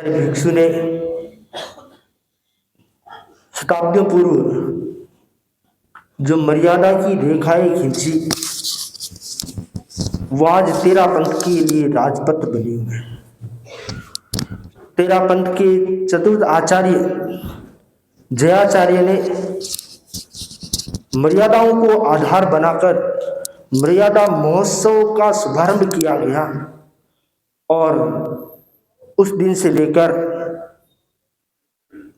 भिक्षु ने शताब्दियों पूर्व जो मर्यादा की रेखाएं खींची वो आज तेरा पंथ के लिए राजपथ बने हुए हैं। तेरा पंथ के चतुर्थ आचार्य जयाचार्य ने मर्यादाओं को आधार बनाकर मर्यादा महोत्सव का शुभारंभ किया गया और उस दिन से लेकर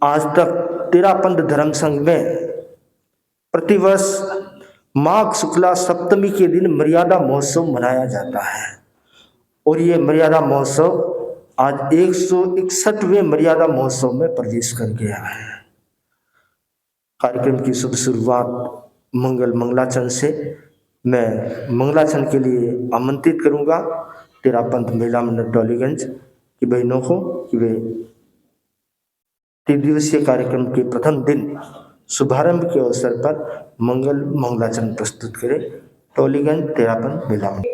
आज तक तेरा पंथ धर्म संघ में प्रतिवर्ष माघ शुक्ला सप्तमी के दिन मर्यादा महोत्सव मनाया जाता है और ये मर्यादा महोत्सव आज 161वें मर्यादा महोत्सव में प्रवेश कर गया है। कार्यक्रम की शुभ शुरुआत मंगलाचरण से मैं मंगलाचरण के लिए आमंत्रित करूंगा तेरा पंथ महिला मंडल टोलीगंज की बहनों को कि वे 3 दिवसीय कार्यक्रम के प्रथम दिन शुभारंभ के अवसर पर मंगलाचरण प्रस्तुत करें। टोलीगंज तेरा पंथ महिला मंडल।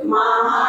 Mama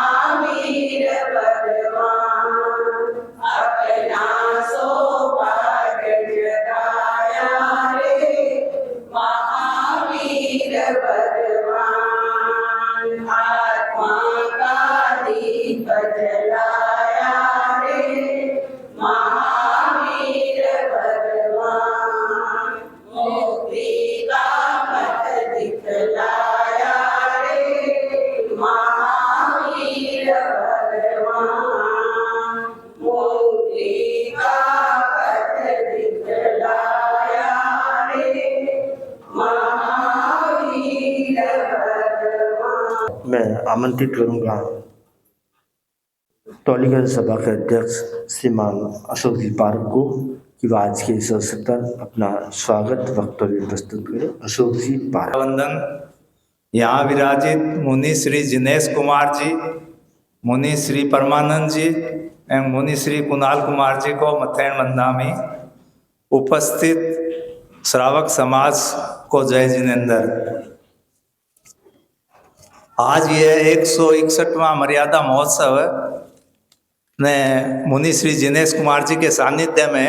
आमंत्रित करूंगा टॉलीगंज सभा के अध्यक्ष श्रीमान अशोक जी पारक को कि वह आज के इस अवसर पर अपना स्वागत वक्तव्य प्रस्तुत करें। अशोक जी पारक। वंदन। यहाँ विराजित मुनि श्री जिनेश कुमार जी, मुनि श्री परमानंद जी एवं मुनि श्री कुणाल कुमार जी को मथेण वंदामी। उपस्थित श्रावक समाज को जय जिनेंद्र। आज यह 161वां मर्यादा महोत्सव ने मुनि श्री जिनेश कुमार जी के सानिध्य में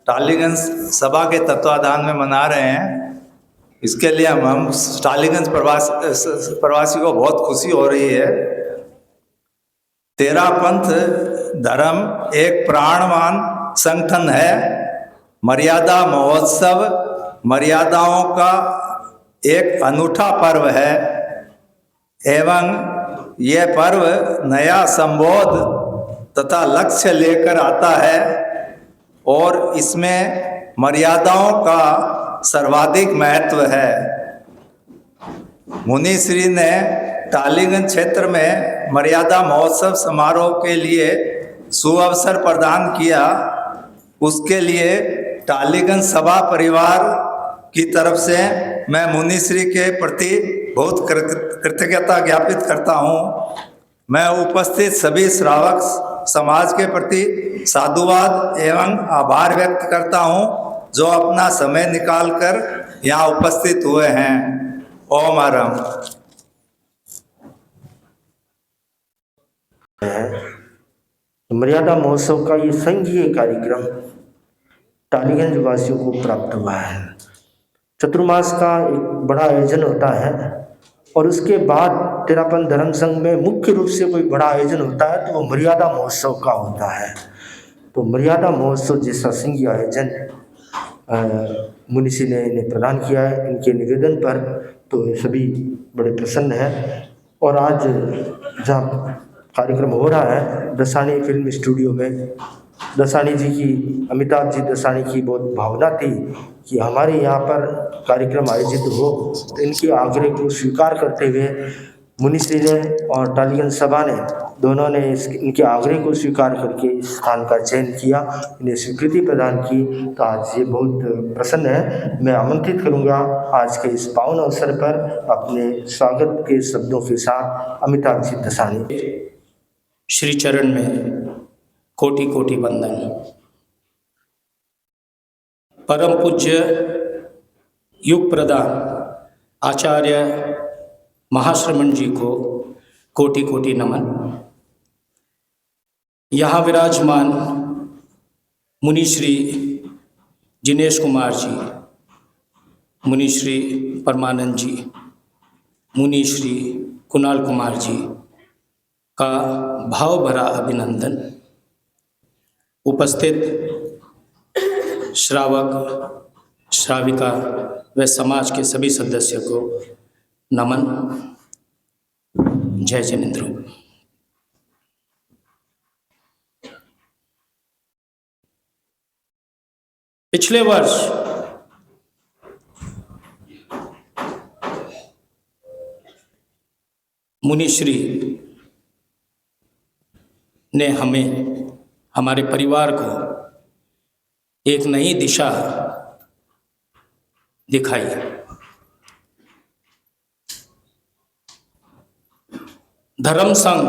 टालीगंज सभा के तत्वाधान में मना रहे हैं। इसके लिए हम टालीगंज प्रवासी को बहुत खुशी हो रही है। तेरा पंथ धर्म एक प्राणवान संगठन है। मर्यादा महोत्सव मर्यादाओं का एक अनूठा पर्व है एवं यह पर्व नया संबोध तथा लक्ष्य लेकर आता है और इसमें मर्यादाओं का सर्वाधिक महत्व है। मुनि श्री ने टालीगंज क्षेत्र में मर्यादा महोत्सव समारोह के लिए सुअवसर प्रदान किया। उसके लिए टालीगंज सभा परिवार की तरफ से मैं मुनि श्री के प्रति बहुत कृतज्ञता ज्ञापित करता हूँ। मैं उपस्थित सभी श्रावक समाज के प्रति साधुवाद एवं आभार व्यक्त करता हूँ जो अपना समय निकालकर यहाँ उपस्थित हुए हैं। ओम आरम। मर्यादा महोत्सव का ये संघीय कार्यक्रम टालीगंज वासियों को प्राप्त हुआ है। चतुर्मास का एक बड़ा आयोजन होता है और उसके बाद तेरापंथ धर्म संघ में मुख्य रूप से कोई बड़ा आयोजन होता है तो वो मर्यादा महोत्सव का होता है। तो मर्यादा महोत्सव जैसा संघीय आयोजन मुनि श्री ने इन्हें प्रदान किया है इनके निवेदन पर, तो सभी बड़े प्रसन्न हैं। और आज जहाँ कार्यक्रम हो रहा है दसानी फिल्म स्टूडियो में, दसानी जी की, अमिताभ जी दसानी की बहुत भावना थी कि हमारे यहाँ पर कार्यक्रम आयोजित हो, तो इनके आग्रह को स्वीकार करते हुए मुनि श्री ने और टालीगंज सभा ने दोनों ने इनके आग्रह को स्वीकार करके इस स्थान का चयन किया, इन्हें स्वीकृति प्रदान की। तो आज ये बहुत प्रसन्न है। मैं आमंत्रित करूंगा आज के इस पावन अवसर पर अपने स्वागत के शब्दों के साथ अमिताभ जी दसानी। श्री चरण में कोटि कोटि वंदन। परम पूज्य युग प्रदान आचार्य महाश्रमण जी को कोटि कोटि नमन। यहाँ विराजमान मुनि श्री जिनेश कुमार जी, मुनि श्री परमानंद जी, मुनि श्री कुणाल कुमार जी का भाव भरा अभिनंदन। उपस्थित श्रावक श्राविका व समाज के सभी सदस्यों को नमन। जय जिनेंद्र। पिछले वर्ष मुनि श्री ने हमें, हमारे परिवार को एक नई दिशा दिखाई। धर्म संघ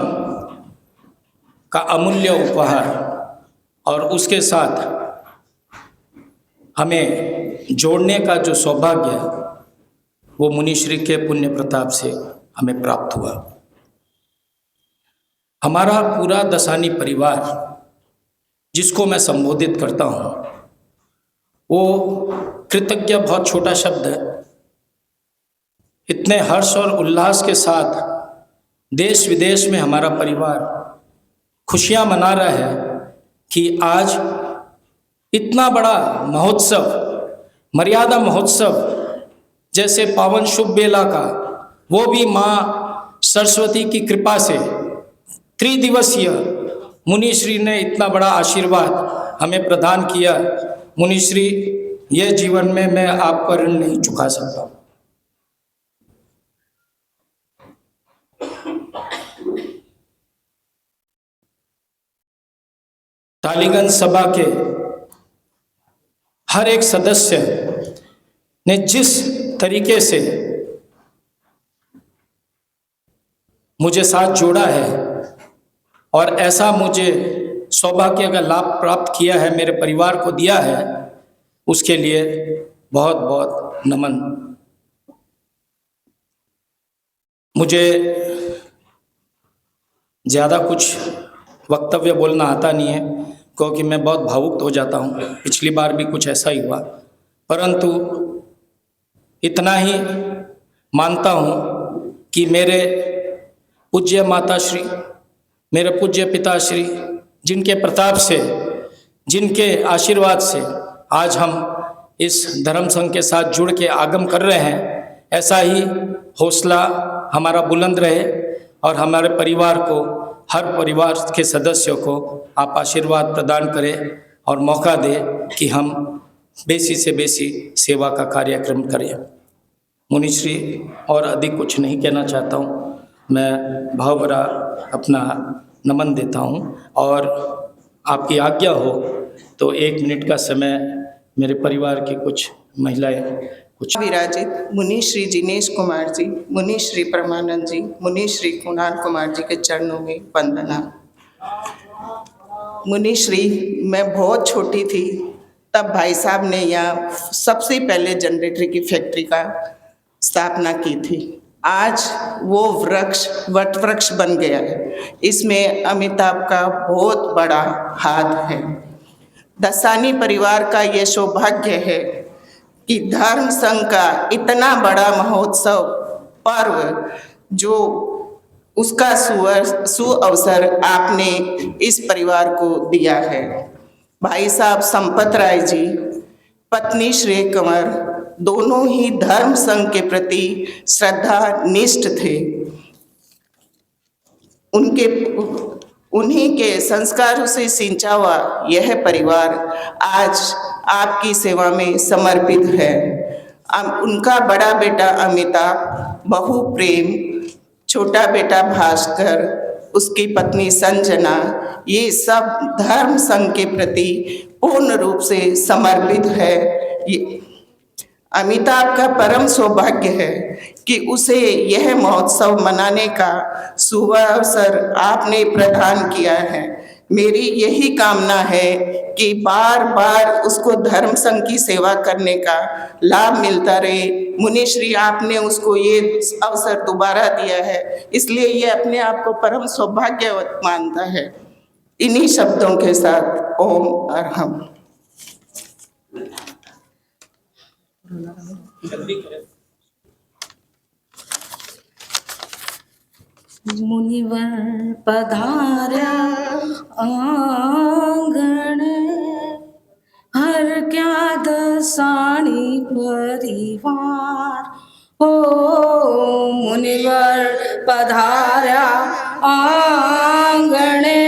का अमूल्य उपहार और उसके साथ हमें जोड़ने का जो सौभाग्य वो मुनि श्री के पुण्य प्रताप से हमें प्राप्त हुआ। हमारा पूरा दसानी परिवार, जिसको मैं संबोधित करता हूँ, वो कृतज्ञ बहुत छोटा शब्द है। इतने हर्ष और उल्लास के साथ देश विदेश में हमारा परिवार खुशियाँ मना रहा है कि आज इतना बड़ा महोत्सव, मर्यादा महोत्सव जैसे पावन शुभ बेला का, वो भी माँ सरस्वती की कृपा से त्रिदिवसीय मुनि श्री ने इतना बड़ा आशीर्वाद हमें प्रदान किया। मुनि श्री, यह जीवन में मैं आपका ऋण नहीं चुका सकता। टालीगंज सभा के हर एक सदस्य ने जिस तरीके से मुझे साथ जोड़ा है और ऐसा मुझे सौभाग्य का लाभ प्राप्त किया है, मेरे परिवार को दिया है, उसके लिए बहुत बहुत नमन। मुझे ज़्यादा कुछ वक्तव्य बोलना आता नहीं है क्योंकि मैं बहुत भावुक हो जाता हूँ। पिछली बार भी कुछ ऐसा ही हुआ, परंतु इतना ही मानता हूँ कि मेरे पूज्य माताश्री, मेरे पूज्य पिताश्री, जिनके प्रताप से, जिनके आशीर्वाद से आज हम इस धर्म संघ के साथ जुड़ के आगम कर रहे हैं, ऐसा ही हौसला हमारा बुलंद रहे और हमारे परिवार को, हर परिवार के सदस्यों को आप आशीर्वाद प्रदान करें और मौका दें कि हम बेसी से बेसी सेवा का कार्यक्रम करें। मुनिश्री, और अधिक कुछ नहीं कहना चाहता हूँ। मैं भावभरा अपना नमन देता हूँ और आपकी आज्ञा हो तो 1 मिनट का समय मेरे परिवार की कुछ महिलाएं कुछ विराजित मुनि श्री जिनेश कुमार जी, मुनि श्री परमानंद जी, मुनि श्री कुणाल कुमार जी के चरणों में वंदना। मुनि श्री, मैं बहुत छोटी थी तब भाई साहब ने यहाँ सबसे पहले जनरेटर की फैक्ट्री का स्थापना की थी। आज वो वृक्ष वट वृक्ष बन गया है, इसमें अमिताभ का बहुत बड़ा हाथ है। दसानी परिवार का ये सौभाग्य है कि धर्म संघ का इतना बड़ा महोत्सव पर्व, जो उसका सुअवसर आपने इस परिवार को दिया है। भाई साहब संपत राय जी, पत्नी श्रेय कंवर, दोनों ही धर्म संघ के प्रति श्रद्धा निष्ठ थे। उन्हीं के संस्कारों से सिंचा हुआ यह परिवार आज आपकी सेवा में समर्पित है। उनका बड़ा बेटा अमिताभ, बहू प्रेम, छोटा बेटा भास्कर, उसकी पत्नी संजना, ये सब धर्म संघ के प्रति पूर्ण रूप से समर्पित है। अमिताभ का परम सौभाग्य है कि उसे यह महोत्सव मनाने का सुअवसर आपने प्रदान किया है। मेरी यही कामना है कि बार बार उसको धर्म संघ की सेवा करने का लाभ मिलता रहे। मुनिश्री, आपने उसको ये अवसर दोबारा दिया है, इसलिए ये अपने आप को परम सौभाग्यवत मानता है। इन्हीं शब्दों के साथ ओम अरहम। मुनिवर पधारा आंगण, हर क्या दसाणी परिवार। ओ मुनिवर पधारा आंगणे,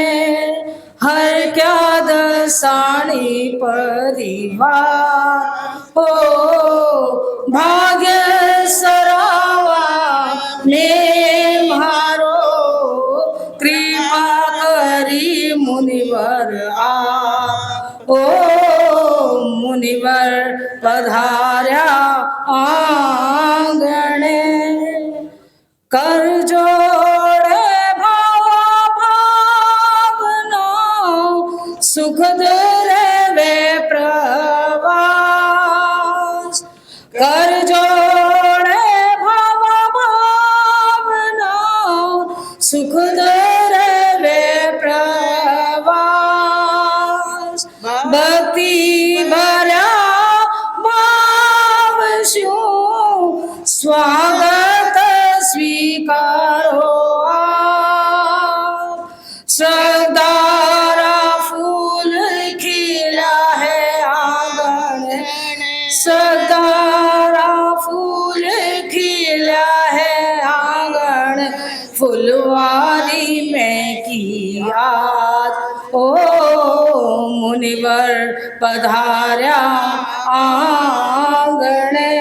हर क्या दसाणी परिवार। ओ भाग्य सरावा ने मारो, कृपा करी मुनिवर आ। ओ मुनिवर पधार्या आंगणे, कर जोड़े भावा भावना, सुख रे प्रवास। कर जोड़े भावा भावना, सुख रे प्रवास। भक्ति भरा भाव स्यों, स्वागत स्वीकारो आप। श्रद्धारा फूल खिला है आंगन, श्रद्धारा फूल खिला है आंगन, फुलवारी में की याद। ओ मुनिवर पधार्या आंगणे,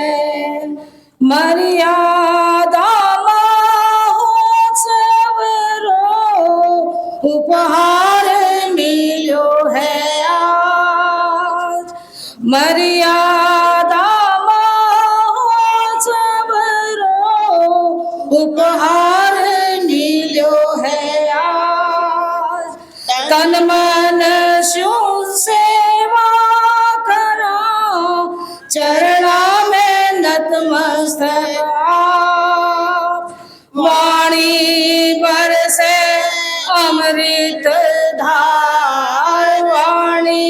मर्यादा महोत्सव रो उपहार मिलो है। तन मन स्यु सेवा करो, चरणा में नतमस्तक वाणी बरसे अमृत धार, वाणी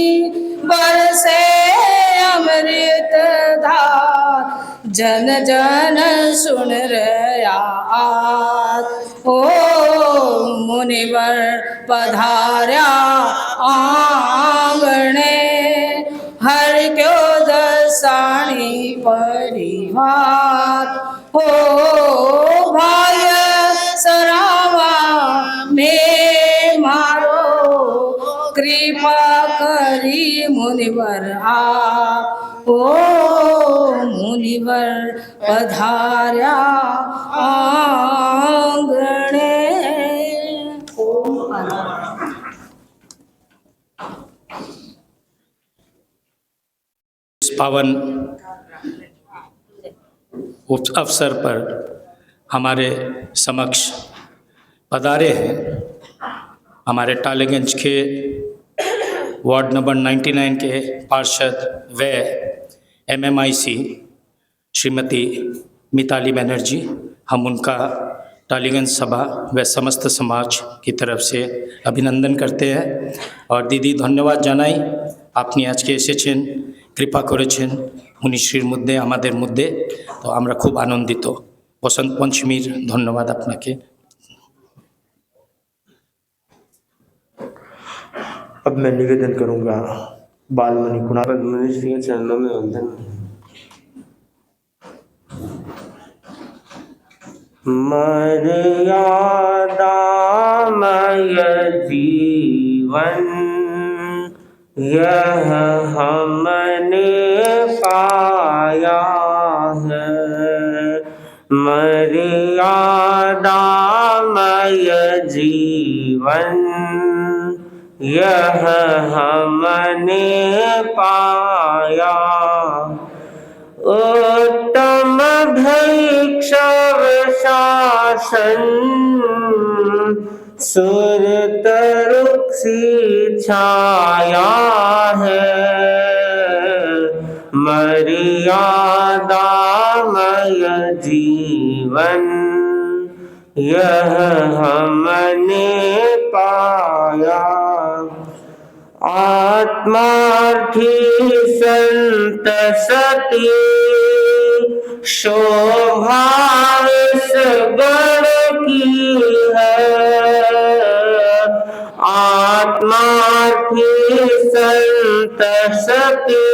बरसे अमृत धार, जन जन सुन रया ओ मुनिवर पधार्या आंगणे, हर क्यों दसाणी परिवार हो भाय सरावा में मारो, कृपा करी मुनिवर ओ मुनिवर पधार्या आंगणे। इस पावन अवसर पर हमारे समक्ष पधारे हैं हमारे टालीगंज के वार्ड नंबर 99 के पार्षद व MMIC श्रीमती मिताली बनर्जी। हम उनका टालीगंज सभा व समस्त समाज की तरफ से अभिनंदन करते हैं और दीदी धन्यवाद জানাই আপনি আজকে এসেছেন কৃপা করেছেন মুনিশ্রীর মধ্যে আমাদের মধ্যে, তো আমরা খুব আনন্দিত। বসন্ত পঞ্চমীর ধন্যবাদ আপনাকে। अब मैं निवेदन करूंगा बालमणि कुणाल मुनिश्री के चरणों में वंदन। मर्यादामय जीवन यह हमने पाया है, मर्यादामय जीवन यह हमने पाया, उत्तम भैक्षव शासन सुरतरुक सी छाया है, मर्यादामय जीवन यह हमने पाया, आत्मार्थी संत सती शोभा इस गण की है, आत्मार्थी संत सती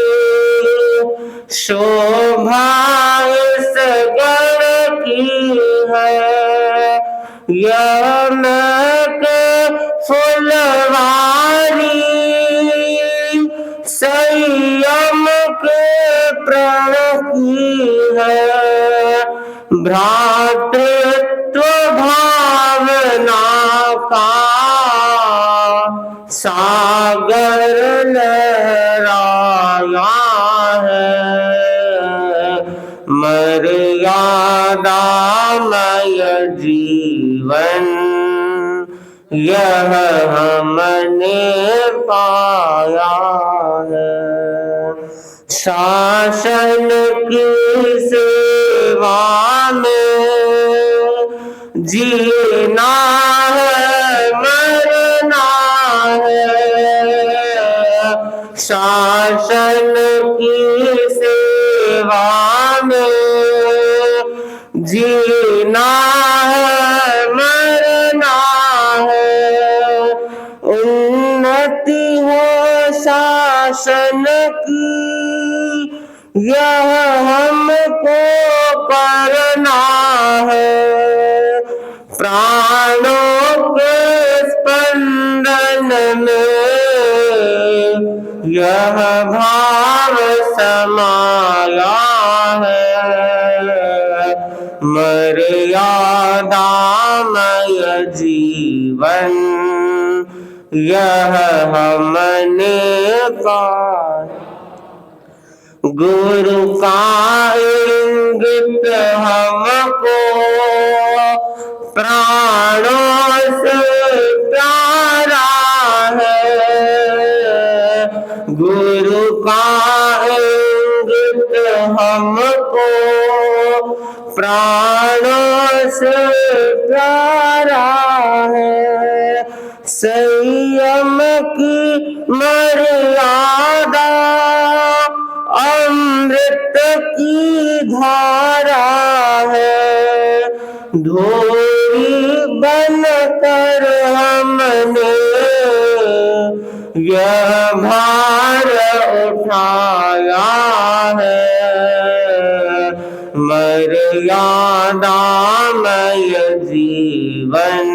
शोभा इस गण की है, यम के फुलवारी संयम के प्रण की है, भ्रातृत्व भावना का सागर लहराया है, मर्यादामय जीवन यह हमने पाया है, शासन की सेवा में जीना है मरना है, शासन की सेवा में जीना है मरना है, उन्नति हो शासन की यह हमको करना है, प्राणों के स्पंदन में यह भाव समाया है, मर्यादामय जीवन यह हमने पाया, गुरु का इंगित हमको प्राणों से प्यारा हमको प्राणों से प्यारा है। संयम की मर्यादा अमृत की धारा है। धोरी बनकर हमने यह भार उठाया है। मर्यादामय जीवन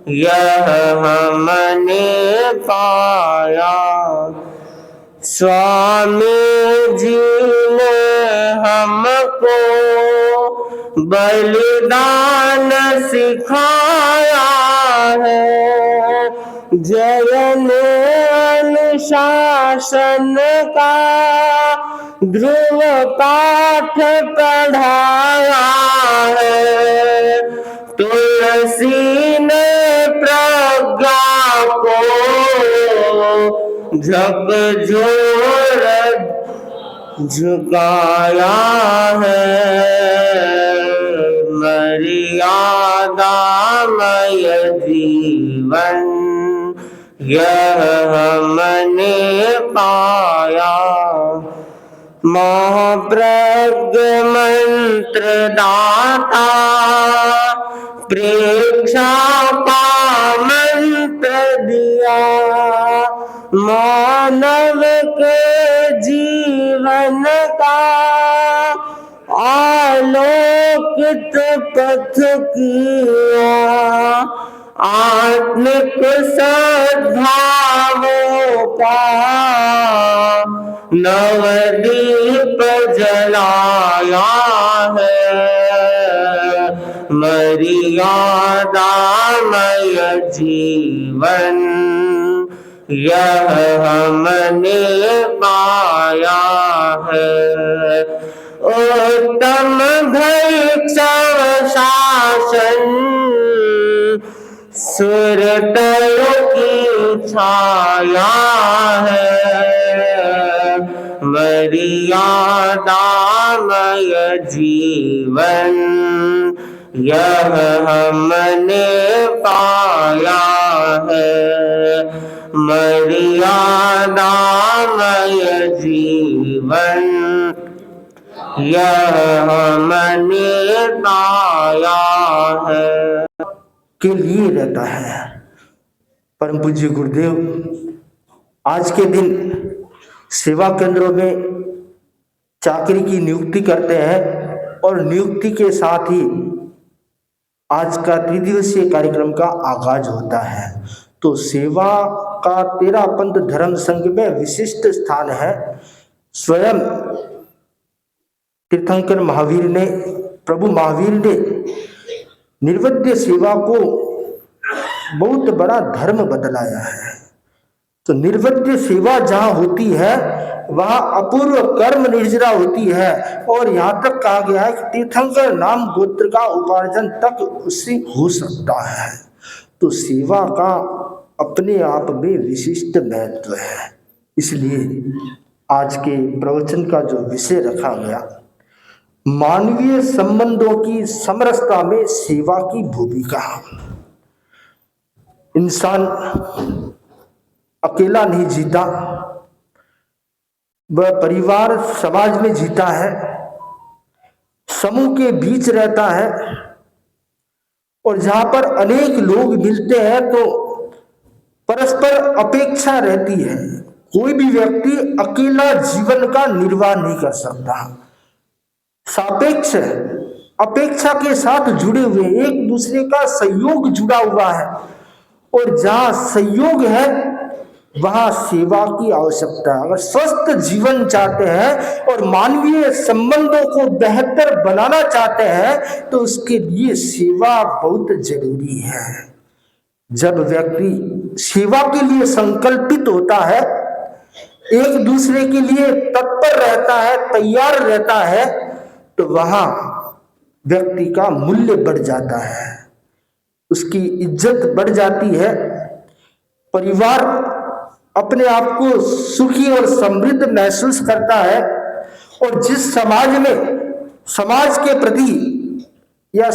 यह हमने पाया। स्वामी जी ने हमको बलिदान सिखाया है। जयन अनुशासन का ध्रुव पाठ पढ़ाया है। तुलसी ने प्रज्ञा को झकझोर झुकाया है। मर्यादामय जीवन यह हमने पाया। महाप्रज्ञ मंत्र दाता प्रेक्षा का मंत्र दिया। मानव के जीवन का आलोकित पथ किया। आत्मिक सद्भावों का नवदीप जलाया है। मर्यादामय जीवन यह हमने पाया है। उत्तम भैक्षव शासन सुरतयों की छाया है। मर्यादामय जीवन यह हमने पाया है। मर्यादामय जीवन यह हमने पाया है के लिए रहता है। परम पूज्य गुरुदेव आज के दिन सेवा केंद्रों में चाकरी की नियुक्ति करते हैं और नियुक्ति के साथ ही आज का त्रिदिवसीय कार्यक्रम का आगाज होता है। तो सेवा का तेरा पंथ धर्म संघ में विशिष्ट स्थान है। स्वयं तीर्थंकर महावीर ने, प्रभु महावीर ने निर्वद्य सेवा को बहुत बड़ा धर्म बतलाया है। तो निर्वद्य सेवा जहाँ होती है वहाँ अपूर्व कर्म निर्जरा होती है। और यहाँ तक कहा गया है कि तीर्थंकर नाम गोत्र का उपार्जन तक उससे हो सकता है। तो सेवा का अपने आप में विशिष्ट महत्व है। इसलिए आज के प्रवचन का जो विषय रखा गया, मानवीय संबंधों की समरसता में सेवा की भूमिका। इंसान अकेला नहीं जीता, वह परिवार समाज में जीता है, समूह के बीच रहता है। और जहां पर अनेक लोग मिलते हैं तो परस्पर अपेक्षा रहती है। कोई भी व्यक्ति अकेला जीवन का निर्वाह नहीं कर सकता। सापेक्ष अपेक्षा के साथ जुड़े हुए, एक दूसरे का सहयोग जुड़ा हुआ है। और जहां सहयोग है वहां सेवा की आवश्यकता है। अगर स्वस्थ जीवन चाहते हैं और मानवीय संबंधों को बेहतर बनाना चाहते हैं तो उसके लिए सेवा बहुत जरूरी है। जब व्यक्ति सेवा के लिए संकल्पित होता है, एक दूसरे के लिए तत्पर रहता है, तैयार रहता है, तो वहां व्यक्ति का मूल्य बढ़ जाता है, उसकी इज्जत बढ़ जाती है। परिवार अपने आप को सुखी और समृद्ध महसूस करता है और जिस समाज में समाज के प्रति या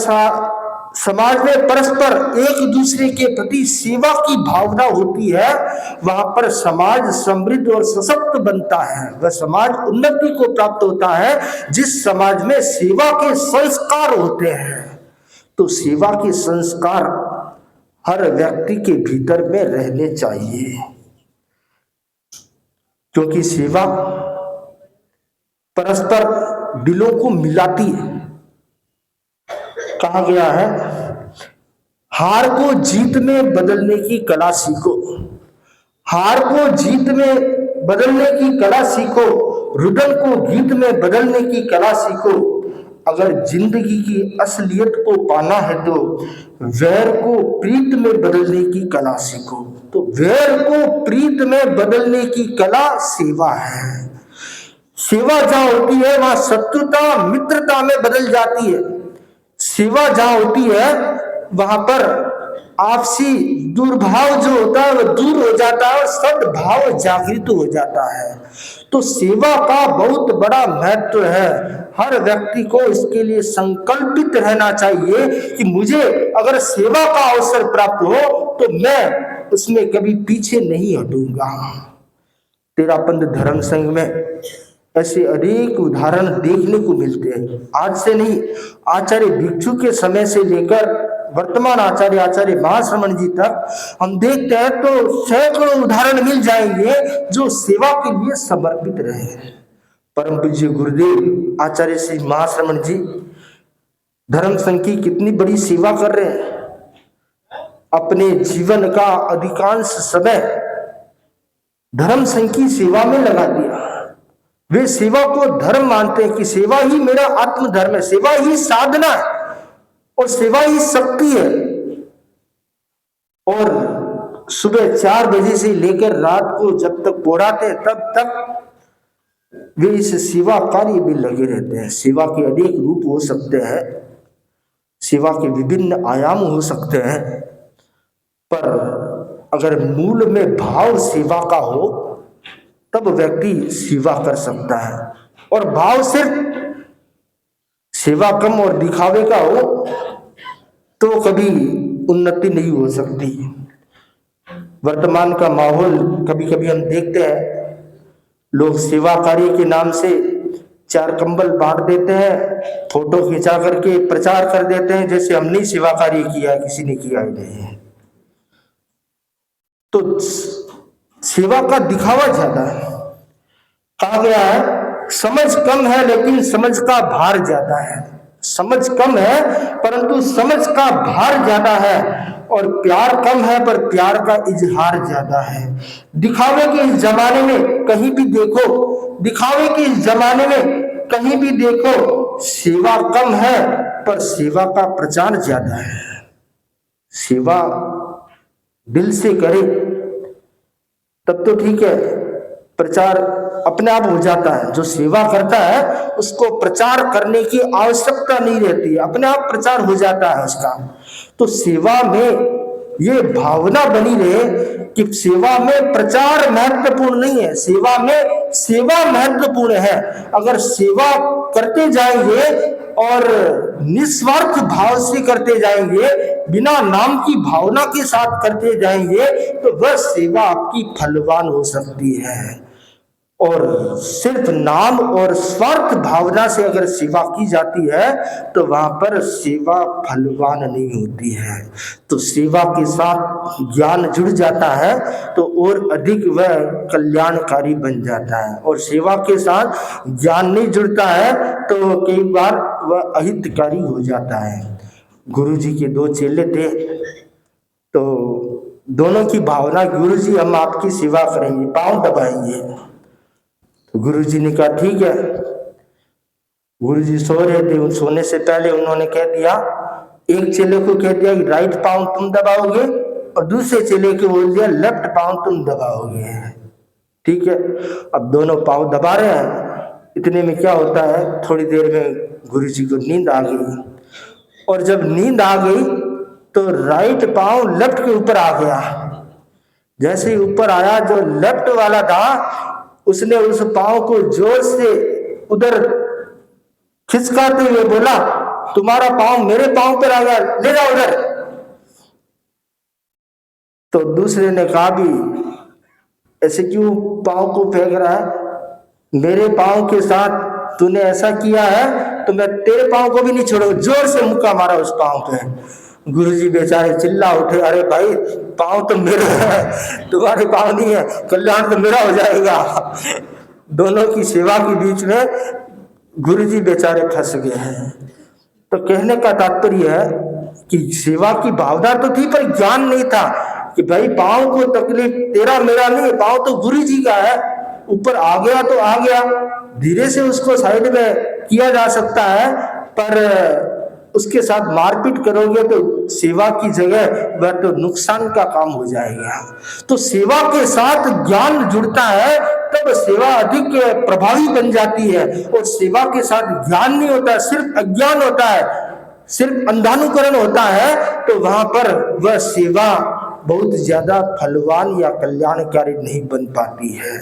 समाज में परस्पर एक दूसरे के प्रति सेवा की भावना होती है, वहां पर समाज समृद्ध और सशक्त बनता है। वह समाज उन्नति को प्राप्त होता है जिस समाज में सेवा के संस्कार होते हैं। तो सेवा के संस्कार हर व्यक्ति के भीतर में रहने चाहिए, क्योंकि सेवा परस्पर दिलों को मिलाती है। कहा गया है, हार को जीत में बदलने की कला सीखो, हार को जीत में बदलने की कला सीखो, रुदन को गीत में बदलने की कला सीखो। अगर जिंदगी की असलियत को पाना है तो वैर को प्रीत में बदलने की कला सीखो। तो वैर को प्रीत में बदलने की कला सेवा है। सेवा जहां होती है वहां शत्रुता मित्रता में बदल जाती है। सेवा जहां होती है वहां पर आपसी दुर्भाव जो होता है वह दूर हो जाता है और सद्भाव जागृत हो जाता है। तो सेवा का बहुत बड़ा महत्व है। हर व्यक्ति को इसके लिए संकल्पित रहना चाहिए कि मुझे अगर सेवा का अवसर प्राप्त हो तो मैं उसमें कभी पीछे नहीं हटूंगा। तेरापंथ धर्म संघ में ऐसे अनेक उदाहरण देखने को मिलते हैं। आज से नहीं, आचार्य भिक्षु के समय से लेकर वर्तमान आचार्य महाश्रमण जी तक हम देखते हैं तो सैकड़ों उदाहरण मिल जाएंगे जो सेवा के लिए समर्पित रहे। परम पूज्य गुरुदेव आचार्य श्री महाश्रमण जी धर्म संघ की कितनी बड़ी सेवा कर रहे हैं। अपने जीवन का अधिकांश समय धर्म संघ की सेवा में लगा दिया। वे सेवा को धर्म मानते हैं कि सेवा ही मेरा आत्मधर्म है, सेवा ही साधना है और सेवा ही शक्ति है। और सुबह 4 बजे से लेकर रात को जब तक पौड़ाते हैं तब तक वे इस सेवा कार्य में लगे रहते हैं। सेवा के अनेक रूप हो सकते हैं, सेवा के विभिन्न आयाम हो सकते हैं, पर अगर मूल में भाव सेवा का हो तब व्यक्ति सेवा कर सकता है। और भाव सिर्फ सेवा कम और दिखावे का हो तो कभी उन्नति नहीं हो सकती। वर्तमान का माहौल कभी कभी हम देखते हैं, लोग सेवा कार्य के नाम से 4 कंबल बांट देते हैं, फोटो खिंचा करके प्रचार कर देते हैं जैसे हमने ही सेवा कार्य किया, किसी ने किया ही नहीं है। तो सेवा का दिखावा ज्यादा है। कहा गया है, समझ कम है लेकिन समझ का भार ज्यादा है। समझ कम है परंतु समझ का भार ज्यादा है, और प्यार कम है पर प्यार का इजहार ज्यादा है। दिखावे के इस जमाने में कहीं भी देखो, दिखावे के इस जमाने में कहीं भी देखो, सेवा कम है पर सेवा का प्रचार ज्यादा है। सेवा दिल से करे तब तो ठीक है, प्रचार अपने आप हो जाता है। जो सेवा करता है उसको प्रचार करने की आवश्यकता नहीं रहती है, अपने आप प्रचार हो जाता है उसका। तो सेवा में ये भावना बनी रहे कि सेवा में प्रचार महत्वपूर्ण नहीं है, सेवा में सेवा महत्वपूर्ण है। अगर सेवा करते जाएंगे और निस्वार्थ भाव से करते जाएंगे, बिना नाम की भावना के साथ करते जाएंगे, तो वह सेवा आपकी फलवान हो सकती है। और सिर्फ नाम और स्वार्थ भावना से अगर सेवा की जाती है तो वहां पर सेवा फलवान नहीं होती है। तो सेवा के साथ ज्ञान जुड़ जाता है तो और अधिक वह कल्याणकारी बन जाता है, और सेवा के साथ ज्ञान नहीं जुड़ता है तो कई बार वह अहितकारी हो जाता है। गुरु जी के 2 चेले थे, तो दोनों की भावना, गुरु जी हम आपकी सेवा करेंगे, पांव दबाएंगे। तो गुरु जी ने कहा ठीक है। गुरु जी सो रहे थे, सोने से पहले उन्होंने कह दिया, एक चेले को कह दिया कि राइट पांव तुम दबाओगे, और दूसरे चेले को बोल दिया लेफ्ट पांव तुम दबाओगे। ठीक है, अब दोनों पांव दबा रहे हैं। इतने में क्या होता है, थोड़ी देर में गुरु जी को नींद आ गई, और जब नींद आ गई तो राइट पांव लेफ्ट के ऊपर आ गया। जैसे ही ऊपर आया, जो लेफ्ट वाला था उसने उस पांव को जोर से उधर खिसकाते हुए बोला, तुम्हारा पांव मेरे पांव पर आ गया, ले जाओ उधर। तो दूसरे ने कहा, भी ऐसे क्यों पांव को फेंक रहा है? मेरे पांव के साथ तूने ऐसा किया है तो मैं तेरे पांव को भी नहीं छोड़ूंगा। जोर से मुक्का मारा उस पांव पे। गुरुजी बेचारे चिल्ला उठे, अरे भाई पांव तो मेरा है, तुम्हारे पांव नहीं है, कल्याण तो मेरा हो जाएगा। दोनों की सेवा के बीच में गुरुजी बेचारे फंस गए हैं। तो कहने का तात्पर्य है कि सेवा की भावना तो थी पर ज्ञान नहीं था कि भाई पांव को तकलीफ तेरा मेरा नहीं, पांव तो गुरुजी का है। ऊपर आ गया तो आ गया, धीरे से उसको साइड में किया जा सकता है, पर उसके साथ मारपीट करोगे तो सेवा की जगह वह तो नुकसान का काम हो जाएगा। तो सेवा के साथ ज्ञान जुड़ता है तब सेवा अधिक प्रभावी बन जाती है। और सेवा के साथ ज्ञान नहीं होता, सिर्फ अज्ञान होता है, सिर्फ अंधानुकरण होता है, तो वहां पर वह सेवा बहुत ज्यादा फलवान या कल्याणकारी नहीं बन पाती है।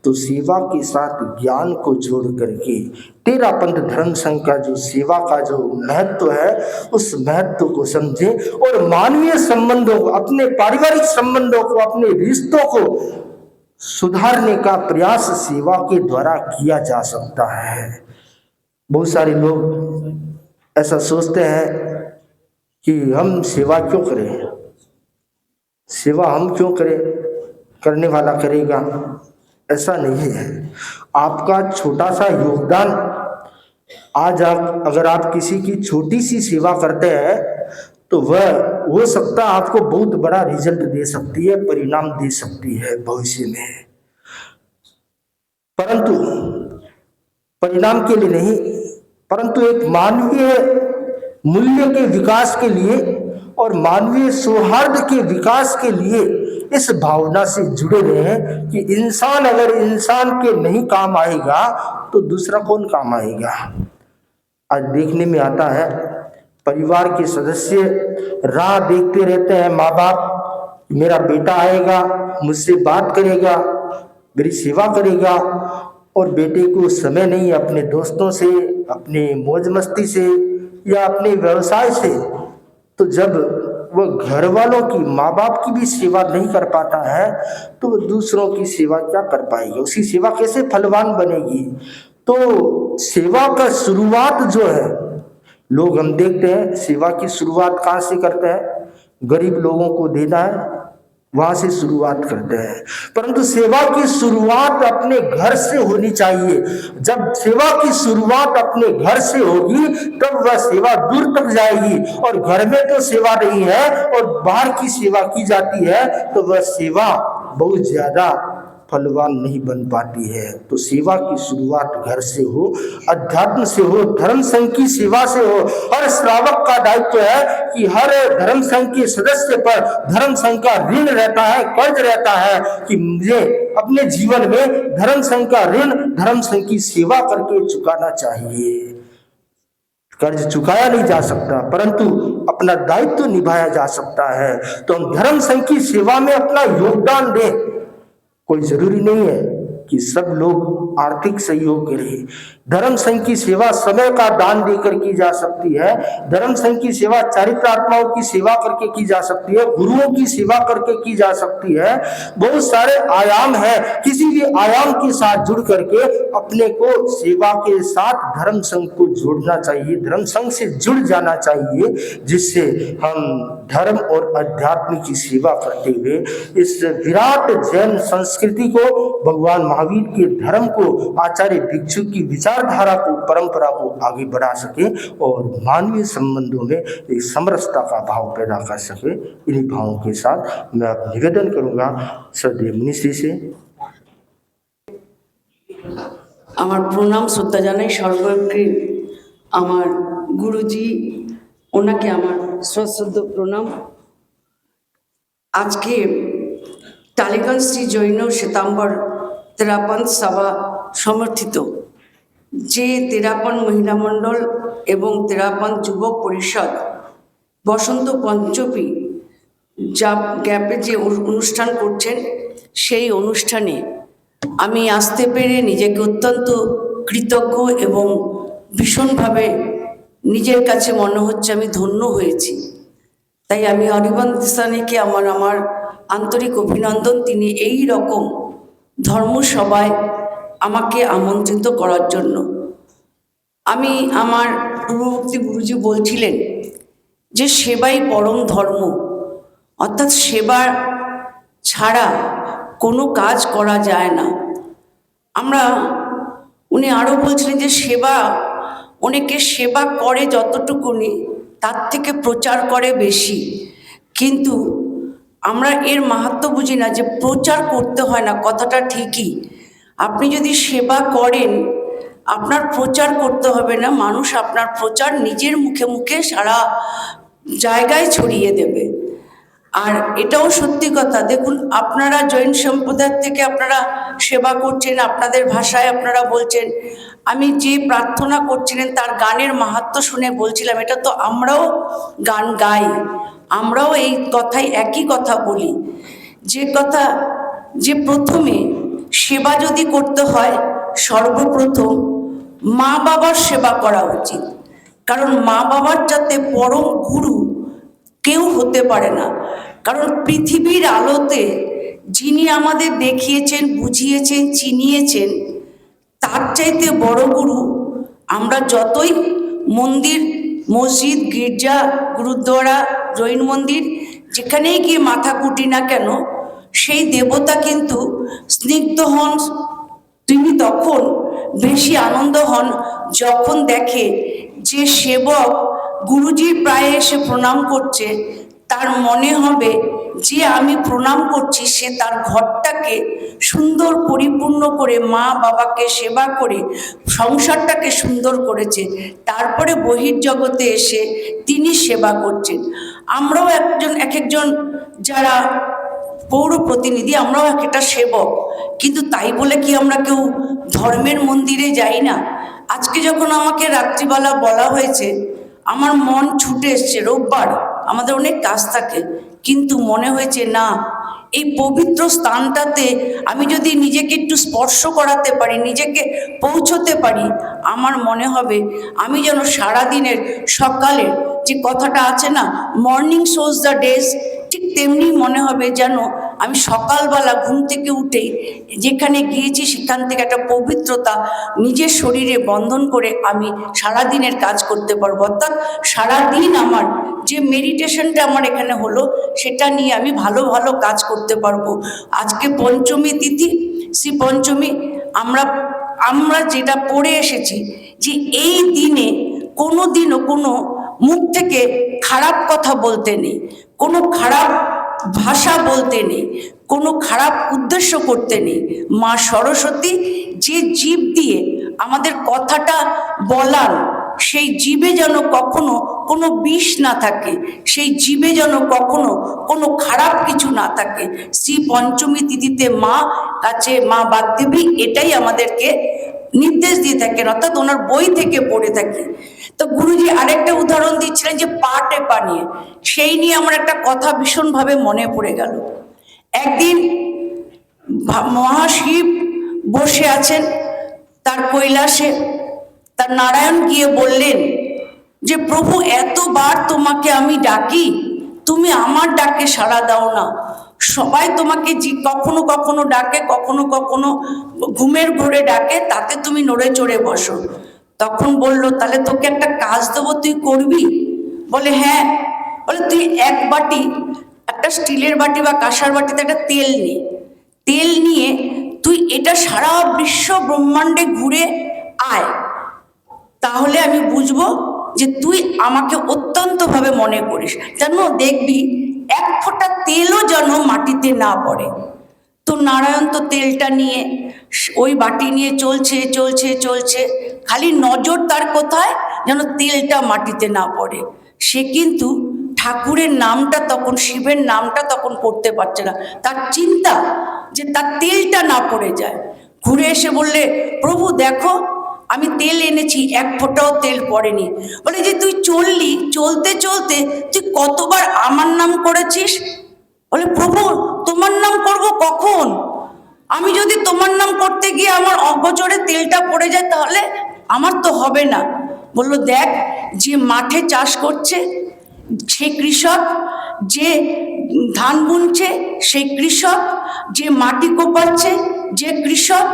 तो सेवा के साथ ज्ञान को जोड़ करके तेरापंथ धर्म संघ का जो सेवा का जो महत्व है उस महत्व को समझें और मानवीय संबंधों को, अपने पारिवारिक संबंधों को, अपने रिश्तों को सुधारने का प्रयास सेवा के द्वारा किया जा सकता है। बहुत सारे लोग ऐसा सोचते हैं कि हम सेवा क्यों करें, सेवा हम क्यों करें, करने वाला करेगा। ऐसा नहीं है। आपका छोटा सा योगदान, आज आप अगर आप किसी की छोटी सी सेवा करते हैं तो वह हो सकता है आपको बहुत बड़ा रिजल्ट दे सकती है, परिणाम दे सकती है भविष्य में। परंतु परिणाम के लिए नहीं, परंतु एक मानवीय मूल्य के विकास के लिए और मानवीय सौहार्द के विकास के लिए इस भावना से जुड़े रहें कि इंसान अगर इंसान के नहीं काम आएगा तो दूसरा कौन काम आएगा। आज देखने में आता है परिवार के सदस्य राह देखते रहते हैं, माँ बाप, मेरा बेटा आएगा, मुझसे बात करेगा, मेरी सेवा करेगा, और बेटे को समय नहीं अपने दोस्तों से, अपने मौज मस्ती से या अपने व्यवसाय से। तो जब वह घर वालों की, माँ बाप की भी सेवा नहीं कर पाता है तो वह दूसरों की सेवा क्या कर पाएगी, उसकी सेवा कैसे फलवान बनेगी। तो सेवा का शुरुआत जो है, लोग हम देखते हैं सेवा की शुरुआत कहाँ से करते हैं, गरीब लोगों को देना है, वहां से शुरुआत करते हैं। परंतु सेवा की शुरुआत अपने घर से होनी चाहिए। जब सेवा की शुरुआत अपने घर से होगी तब वह सेवा दूर तक जाएगी। और घर में तो सेवा नहीं है और बाहर की सेवा की जाती है तो वह सेवा बहुत ज्यादा फलवान नहीं बन पाती है। तो सेवा की शुरुआत घर से हो, अध्यात्म से हो, धर्म संघ की सेवा से हो। हर श्रावक का दायित्व है कि हर धर्म संघ के सदस्य पर धर्म संघ का ऋण रहता है, कर्ज रहता है कि मुझे अपने जीवन में धर्म संघ का ऋण धर्म संघ की सेवा करके चुकाना चाहिए। कर्ज चुकाया नहीं जा सकता परंतु अपना दायित्व निभाया जा सकता है। तो हम धर्म संघ की सेवा में अपना योगदान दें। कोई जरूरी नहीं है कि सब लोग आर्थिक सहयोग करें। धर्म संघ की सेवा समय का दान देकर की जा सकती है। धर्म संघ की सेवा चारित्रात्माओं की सेवा करके की जा सकती है, गुरुओं की सेवा करके की जा सकती है। बहुत सारे आयाम हैं। किसी भी आयाम के साथ जुड़ करके अपने को सेवा के साथ धर्म संघ को जोड़ना चाहिए, धर्म संघ से जुड़ जाना चाहिए, जिससे हम धर्म और अध्यात्म की सेवा करते हुए इस विराट जैन संस्कृति को, भगवान महावीर के धर्म को, आचार्य भिक्षु की विचारधारा को, परंपरा को आगे बढ़ा सके और मानवीय संबंधों में एक समरसता का भाव पैदा कर सके। इन्हीं भावों के साथ मैं अब निवेदन करूंगा श्रद्धेय मुनिश्री से। আমার প্রণাম শ্রদ্ধা জানাই সর্বকে আমার গুরুজি, ওনাকে আমার সশ্রদ্ধ প্রণাম। আজকে টালিগঞ্জ শ্রী জৈন শ্বেতাম্বর তেরাপন সভা সমর্থিত যে তেরাপন মহিলা মণ্ডল এবং তেরাপন যুবক পরিষদ বসন্ত পঞ্চমী যা গ্যাপে যে অনুষ্ঠান করছেন সেই অনুষ্ঠানে আমি আসতে পেরে নিজেকে অত্যন্ত কৃতজ্ঞ এবং ভীষণভাবে নিজের কাছে মনে হচ্ছে আমি ধন্য হয়েছি। তাই আমি অনির্বাণ দেশাইকে আমার আন্তরিক অভিনন্দন। তিনি এই রকম ধর্মসভায় আমাকে আমন্ত্রিত করার জন্য। আমি আমার পূর্ববর্তী গুরুজি বলছিলেন যে সেবাই পরম ধর্ম, অর্থাৎ সেবা ছাড়া কোনো কাজ করা যায় না। উনি আরও বলছিলেন যে সেবা, অনেকে সেবা করে যতটুকুনি তার থেকে প্রচার করে বেশি, কিন্তু আমরা এর মাহাত্ম্য বুঝি না যে প্রচার করতে হয় না। কথাটা ঠিকই, আপনি যদি সেবা করেন আপনার প্রচার করতে হবে না, মানুষ আপনার প্রচার নিজের মুখে মুখে সারা জায়গায় ছড়িয়ে দেবে। আর এটাও সত্যি কথা, দেখুন আপনারা জৈন সম্প্রদায় থেকে আপনারা সেবা করছেন, আপনাদের ভাষায় আপনারা বলছেন। আমি যে প্রার্থনা করছিলেন তার গানের মাহাত্ম্য শুনে বলছিলাম, এটা তো আমরাও গান গাই, আমরাও এই কথাই একই কথা বলি, যে কথা যে প্রথমে সেবা যদি করতে হয় সর্বপ্রথম মা বাবার সেবা করা উচিত। কারণ মা বাবার যাতে পরম গুরু কেউ হতে পারে না। কারণ পৃথিবীর আলোতে যিনি আমাদের দেখিয়েছেন, বুঝিয়েছেন, চিনিয়েছেন, তার চাইতে বড় গুরু আমরা যতই মন্দির, মসজিদ, গির্জা, গুরুদ্বারা, জৈন মন্দির যেখানেই গিয়ে মাথা কুটি না কেন, সেই দেবতা কিন্তু স্নিগ্ধ হন। তিনি তখন বেশি আনন্দ হন যখন দেখে যে সেবক গুরুজির প্রায় এসে প্রণাম করছে, তার মনে হবে যে আমি প্রণাম করছি সে তার ঘরটাকে সুন্দর পরিপূর্ণ করে মা বাবাকে সেবা করে সংসারটাকে সুন্দর করেছে, তারপরে বহির্জগতে এসে তিনি সেবা করছেন। আমরাও এক একজন যারা পৌর প্রতিনিধি, আমরাও একটা সেবক, কিন্তু তাই বলে কি আমরা কেউ ধর্মের মন্দিরে যাই না? আজকে যখন আমাকে রাত্রিবেলা বলা হয়েছে, আমার মন ছুটে এসছে, রোববার আমাদের অনেক কাজ থাকে, কিন্তু মনে হয়েছে না, এই পবিত্র স্থানটাতে আমি যদি নিজেকে একটু স্পর্শ করাতে পারি, নিজেকে পৌঁছতে পারি, আমার মনে হবে আমি যেন সারাদিনের সকালে যে কথাটা আছে না, মর্নিং শোজ দ্য ডেজ, ঠিক তেমনি মনে হবে যেন আমি সকালবেলা ঘুম থেকে উঠেই যেখানে গিয়েছি সেখান থেকে একটা পবিত্রতা নিজের শরীরে বন্ধন করে আমি সারাদিনের কাজ করতে পারবো। অর্থাৎ সারাদিন আমার যে মেডিটেশনটা আমার এখানে হলো সেটা নিয়ে আমি ভালো ভালো কাজ করতে পারবো। আজকে পঞ্চমী তিথি, শ্রী পঞ্চমী, আমরা যেটা পড়ে এসেছি যে এই দিনে কোনো দিনও কোনো মুখ থেকে খারাপ কথা বলতে নেই, কোনো খারাপ ভাষা বলতে নেই, কোনো খারাপ উদ্দেশ্য করতে নেই। মা সরস্বতী যে জীব দিয়ে আমাদের কথাটা বলান, সেই জীবে যেন কখনো কোনো বিষ না থাকে, সেই জীবে যেন কখনো কোনো খারাপ কিছু না থাকে। শ্রী পঞ্চমী তিথিতে মা কাছে মা বাগদেবী এটাই আমাদেরকে নির্দেশ দিয়ে থাকেন, অর্থাৎ ওনার বই থেকে পড়ে থাকি। তো গুরুজি আরেকটা উদাহরণ দিচ্ছিলেন যে পাটে পানিয়ে, সেই নিয়ে আমার একটা কথা ভীষণভাবে মনে পড়ে গেল। একদিন মহাশিব বসে আছেন তার কৈলাসে, তার নারায়ণ গিয়ে বললেন যে প্রভু, এতবার তোমাকে আমি ডাকি, তুমি আমার ডাকে সাড়া দাও না। সবাই তোমাকে কখনো কখনো ডাকে, কখনো কখনো ঘুমের ঘোরে ডাকে, তাতে তুমি নড়ে চড়ে বসো। তখন বলল, তাহলে তোকে একটা কাজ দেবো, তুই করবি? বলে হ্যাঁ। বলে তুই এক বাটি, একটা স্টিলের বাটি বা কাঁসার বাটিতে একটা তেল নে, তেল নিয়ে তুই এটা সারা বিশ্ব ব্রহ্মাণ্ডে ঘুরে আয়, তাহলে আমি বুঝবো যে তুই আমাকে অত্যন্তভাবে মনে করিস। যেন দেখবি এক ফোঁটা তেলও যেন মাটিতে না পড়ে। তো নারায়ণ তো তেলটা নিয়ে ওই বাটি নিয়ে চলছে চলছে চলছে, খালি নজর তার কোথায়, যেন তেলটা মাটিতে না পড়ে। সে কিন্তু ঠাকুরের নামটা তখন, শিবের নামটা তখন করতে পারছে না, তার চিন্তা যে তার তেলটা না পড়ে যায়। ঘুরে এসে বললে, প্রভু দেখো আমি তেল এনেছি, এক ফোঁটাও তেল পড়েনি। বলে যে তুই চললি, চলতে চলতে তুই কতবার আমার নাম করেছিস? বলে প্রভু তোমার নাম করব কখন? আমি যদি তোমার নাম করতে গিয়ে আমার অগোচরে তেলটা পড়ে যায় তাহলে আমার তো হবে না। বলল দেখ, যে মাঠে চাষ করছে সে কৃষক, যে ধান বুনছে সেই কৃষক, যে মাটি কোপাচ্ছে যে কৃষক,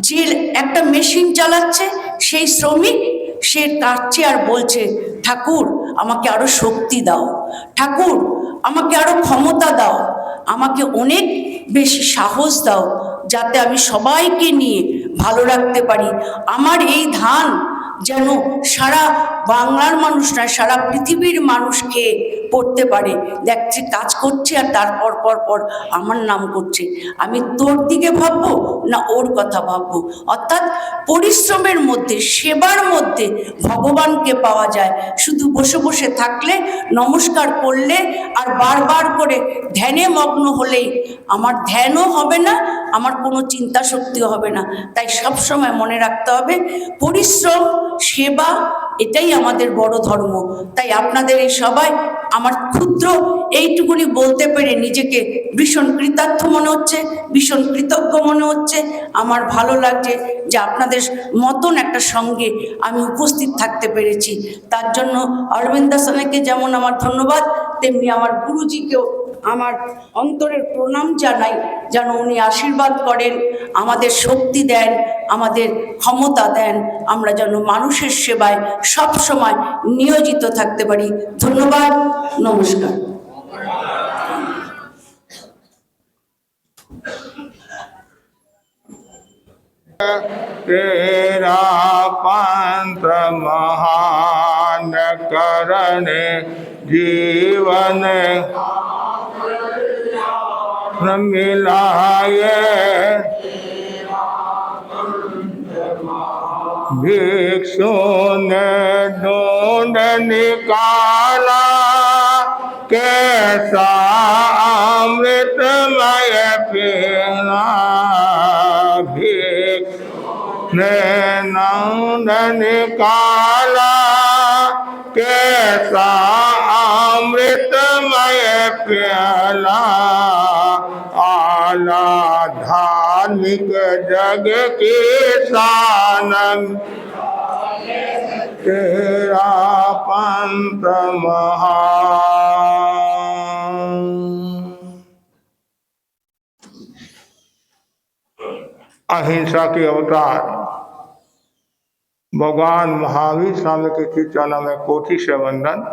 যে একটা মেশিন চালাচ্ছে সেই শ্রমিক, সে কাটছে আর বলছে ঠাকুর আমাকে আরো শক্তি দাও, ঠাকুর আমাকে আরো ক্ষমতা দাও, আমাকে অনেক বেশি সাহস দাও, যাতে আমি সবাইকে নিয়ে ভালো রাখতে পারি। আমার এই ধান যেন সারা বাংলার মানুষ না, সারা পৃথিবীর মানুষকে পড়তে পারে। দেখছে কাজ করছে আর তারপর পর আমার নাম করছে। আমি তোর দিকে ভাববো না ওর কথা ভাববো? অর্থাৎ পরিশ্রমের মধ্যে, সেবার মধ্যে ভগবানকে পাওয়া যায়। শুধু বসে বসে থাকলে, নমস্কার করলে আর বারবার করে ধ্যানে মগ্ন হলেই আমার ধ্যানও হবে না, আমার কোনো চিন্তা শক্তিও হবে না। তাই সবসময় মনে রাখতে হবে পরিশ্রম, সেবা, এটাই আমাদের বড় ধর্ম। তাই আপনাদের এই সবাই আমার ক্ষুদ্র এইটুকুনি বলতে পেরে নিজেকে ভীষণ কৃতার্থ মনে হচ্ছে, ভীষণ কৃতজ্ঞ মনে হচ্ছে। আমার ভালো লাগছে যে আপনাদের মতন একটা সঙ্গে আমি উপস্থিত থাকতে পেরেছি। তার জন্য অরবিন্দাসনকে যেমন আমার ধন্যবাদ, তেমনি আমার গুরুজিকেও আমার অন্তরের প্রণাম জানাই, যেন উনি আশীর্বাদ করেন, আমাদের শক্তি দেন, আমাদের ক্ষমতা দেন, আমরা যেন মানুষের সেবায় সব সময় নিয়োজিত থাকতে পারি। ধন্যবাদ, নমস্কার। तेरा पंथ महान करने जीवन मिलाए, भिक्षु ने ढूंढ निकाला कैसा अमृतमय पीना, ने नंद निकाला कैसा अमृतमय प्याला, आला धार्मिक जग के सानम तेरा पंथ महान। अहिंसा के अवतार भगवान महावीर स्वामी के चरणों में कोटि से वंदन।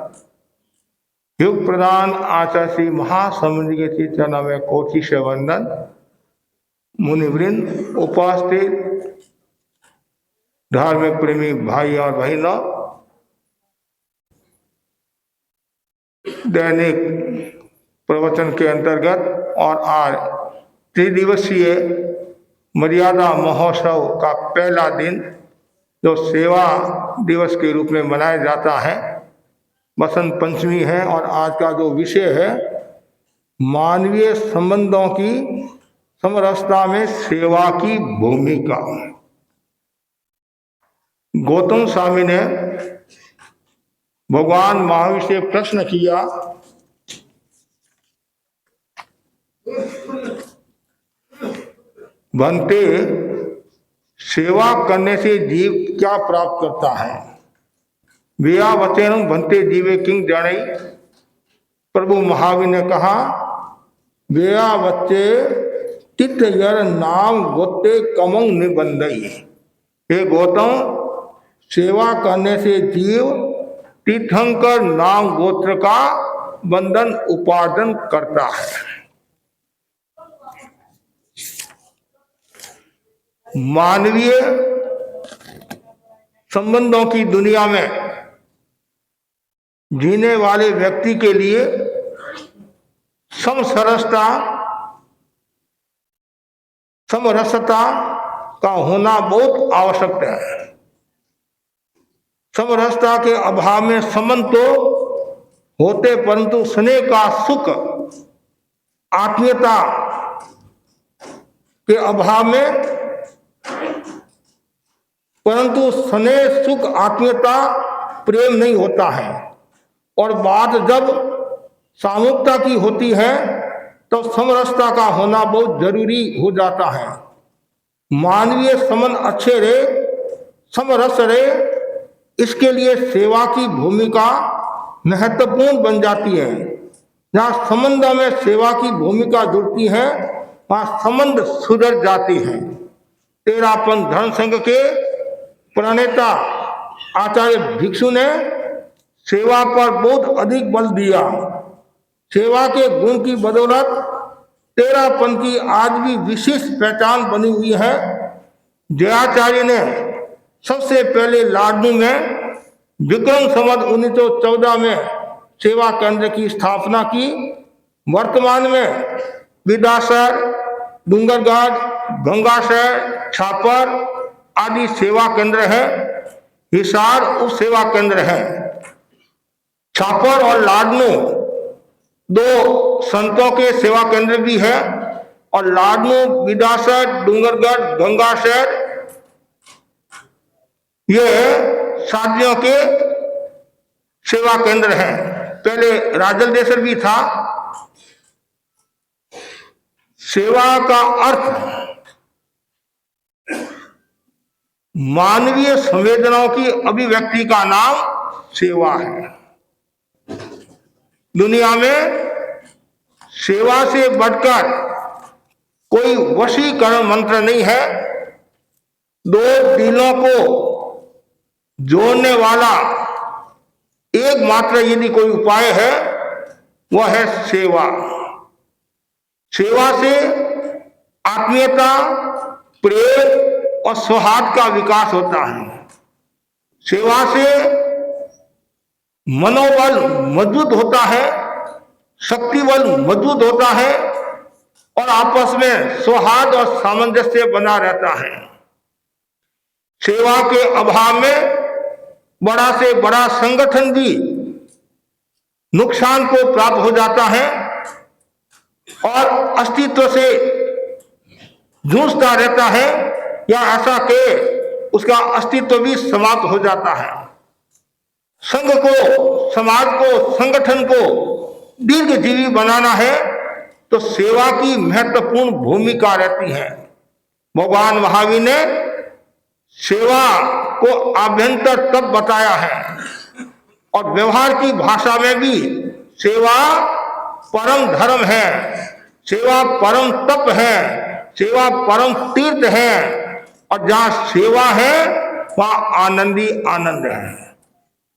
युग प्रधान आचार्य श्री महासमुद्र के चरणों में कोटि से वंदन। मुनिवृंद, उपस्थित धार्मिक प्रेमी भाई और बहनों, दैनिक प्रवचन के अंतर्गत और आज त्रिदिवसीय मर्यादा महोत्सव का पहला दिन जो सेवा दिवस के रूप में मनाया जाता है, बसंत पंचमी है। और आज का जो विषय है मानवीय संबंधों की समरसता में सेवा की भूमिका। गौतम स्वामी ने भगवान महावीर से प्रश्न किया, बनते सेवा करने से जीव क्या प्राप्त करता है? विया वचन बनते जीवे किंग जाने। प्रभु महावीर ने कहा, विया बच्चे तित यर नाम गोते कमंग निबंधई। हे गौतम, सेवा करने से जीव तीर्थंकर नाम गोत्र का बंधन उपार्जन करता है। मानवीय संबंधों की दुनिया में जीने वाले व्यक्ति के लिए समरसता का होना बहुत आवश्यक है। समरसता के अभाव में संबंध तो होते, परंतु स्नेह का सुख, आत्मीयता के अभाव में, परंतु स्नेह, सुख, आत्मीयता, प्रेम नहीं होता है। और बात जब सामूहिकता की होती है तो समरसता का होना बहुत जरूरी हो जाता है। मानवीय संबंध अच्छे रहे, समरस रहे, इसके लिए सेवा की भूमिका महत्वपूर्ण बन जाती है। जहाँ संबंध में सेवा की भूमिका जुड़ती है वहाँ संबंध सुधर जाती है। तेरापन धर्म संघ के प्रणेता आचार्य भिक्षु ने सेवा पर बहुत अधिक बल दिया। सेवा के गुण की बदौलत तेरापन की आज भी विशिष्ट पहचान बनी हुई है। जयाचार्य ने सबसे पहले लाडनू में विक्रम संवत 1914 में सेवा केंद्र की स्थापना की। वर्तमान में विदासर, डूंगरगढ़, गंगाशहर, छापर आदि सेवा केंद्र है। हिसार उप सेवा केंद्र है। छापर और लाडनू दो संतों के सेवा केंद्र भी है और लाडनू, विदासर, डूंगरगढ़, गंगाशहर ये साधियों के सेवा केंद्र हैं। पहले राजलदेसर भी था। सेवा का अर्थ मानवीय संवेदनाओं की अभिव्यक्ति का नाम सेवा है। दुनिया में सेवा से बढ़कर कोई वशीकरण मंत्र नहीं है। दो दिलों को जोड़ने वाला एकमात्र यदि कोई उपाय है वह है सेवा। सेवा से आत्मीयता, प्रेम और सौहार्द का विकास होता है। सेवा से मनोबल मजबूत होता है, शक्ति बल मजबूत होता है और आपस में सौहार्द और सामंजस्य बना रहता है। सेवा के अभाव में बड़ा से बड़ा संगठन भी नुकसान को प्राप्त हो जाता है और अस्तित्व से जूझता रहता है या ऐसा कि उसका अस्तित्व भी समाप्त हो जाता है। संघ को, समाज को, संगठन को दीर्घजीवी बनाना है तो सेवा की महत्वपूर्ण भूमिका रहती है। भगवान महावीर ने सेवा को आभ्यंतर तप बताया है और व्यवहार की भाषा में भी सेवा परम धर्म है, सेवा परम तप है, सेवा परम तीर्थ है और जहाँ सेवा है वहाँ आनंदी आनंद है।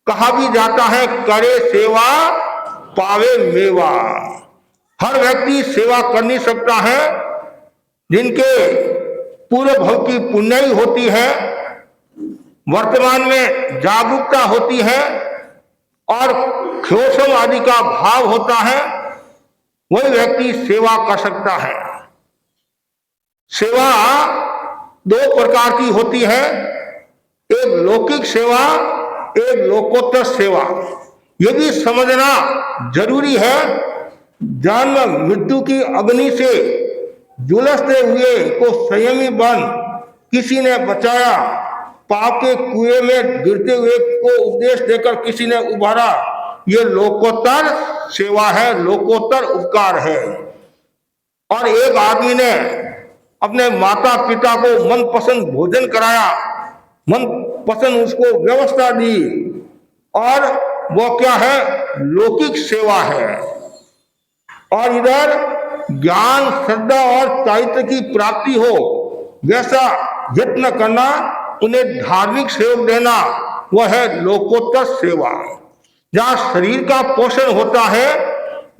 कहा भी जाता है करे सेवा पावे मेवा। हर व्यक्ति सेवा कर नहीं सकता है। जिनके पूर्व भव की पुण्य होती है, वर्तमान में जागरूकता होती है और क्षोषम आदि का भाव होता है, वही व्यक्ति सेवा कर सकता है। सेवा दो प्रकार की होती है, एक लौकिक सेवा, एक लोकोत्तर सेवा। ये भी समझना जरूरी है। जन्म मृत्यु की अग्नि से झुलसते हुए को संयमी बन किसी ने बचाया, पाप के कुएं में गिरते हुए को उपदेश देकर किसी ने उबारा, ये लोकोत्तर सेवा है, लोकोत्तर उपकार है। और एक आदमी ने अपने माता पिता को मनपसंद भोजन कराया, मनपसंद उसको व्यवस्था दी, और वो क्या है, लौकिक सेवा है। और इधर ज्ञान, श्रद्धा और चारित्र की प्राप्ति हो वैसा यत्न करना, उन्हें धार्मिक सेवा देना, वह है लोकोत्तर सेवा। जहाँ शरीर का पोषण होता है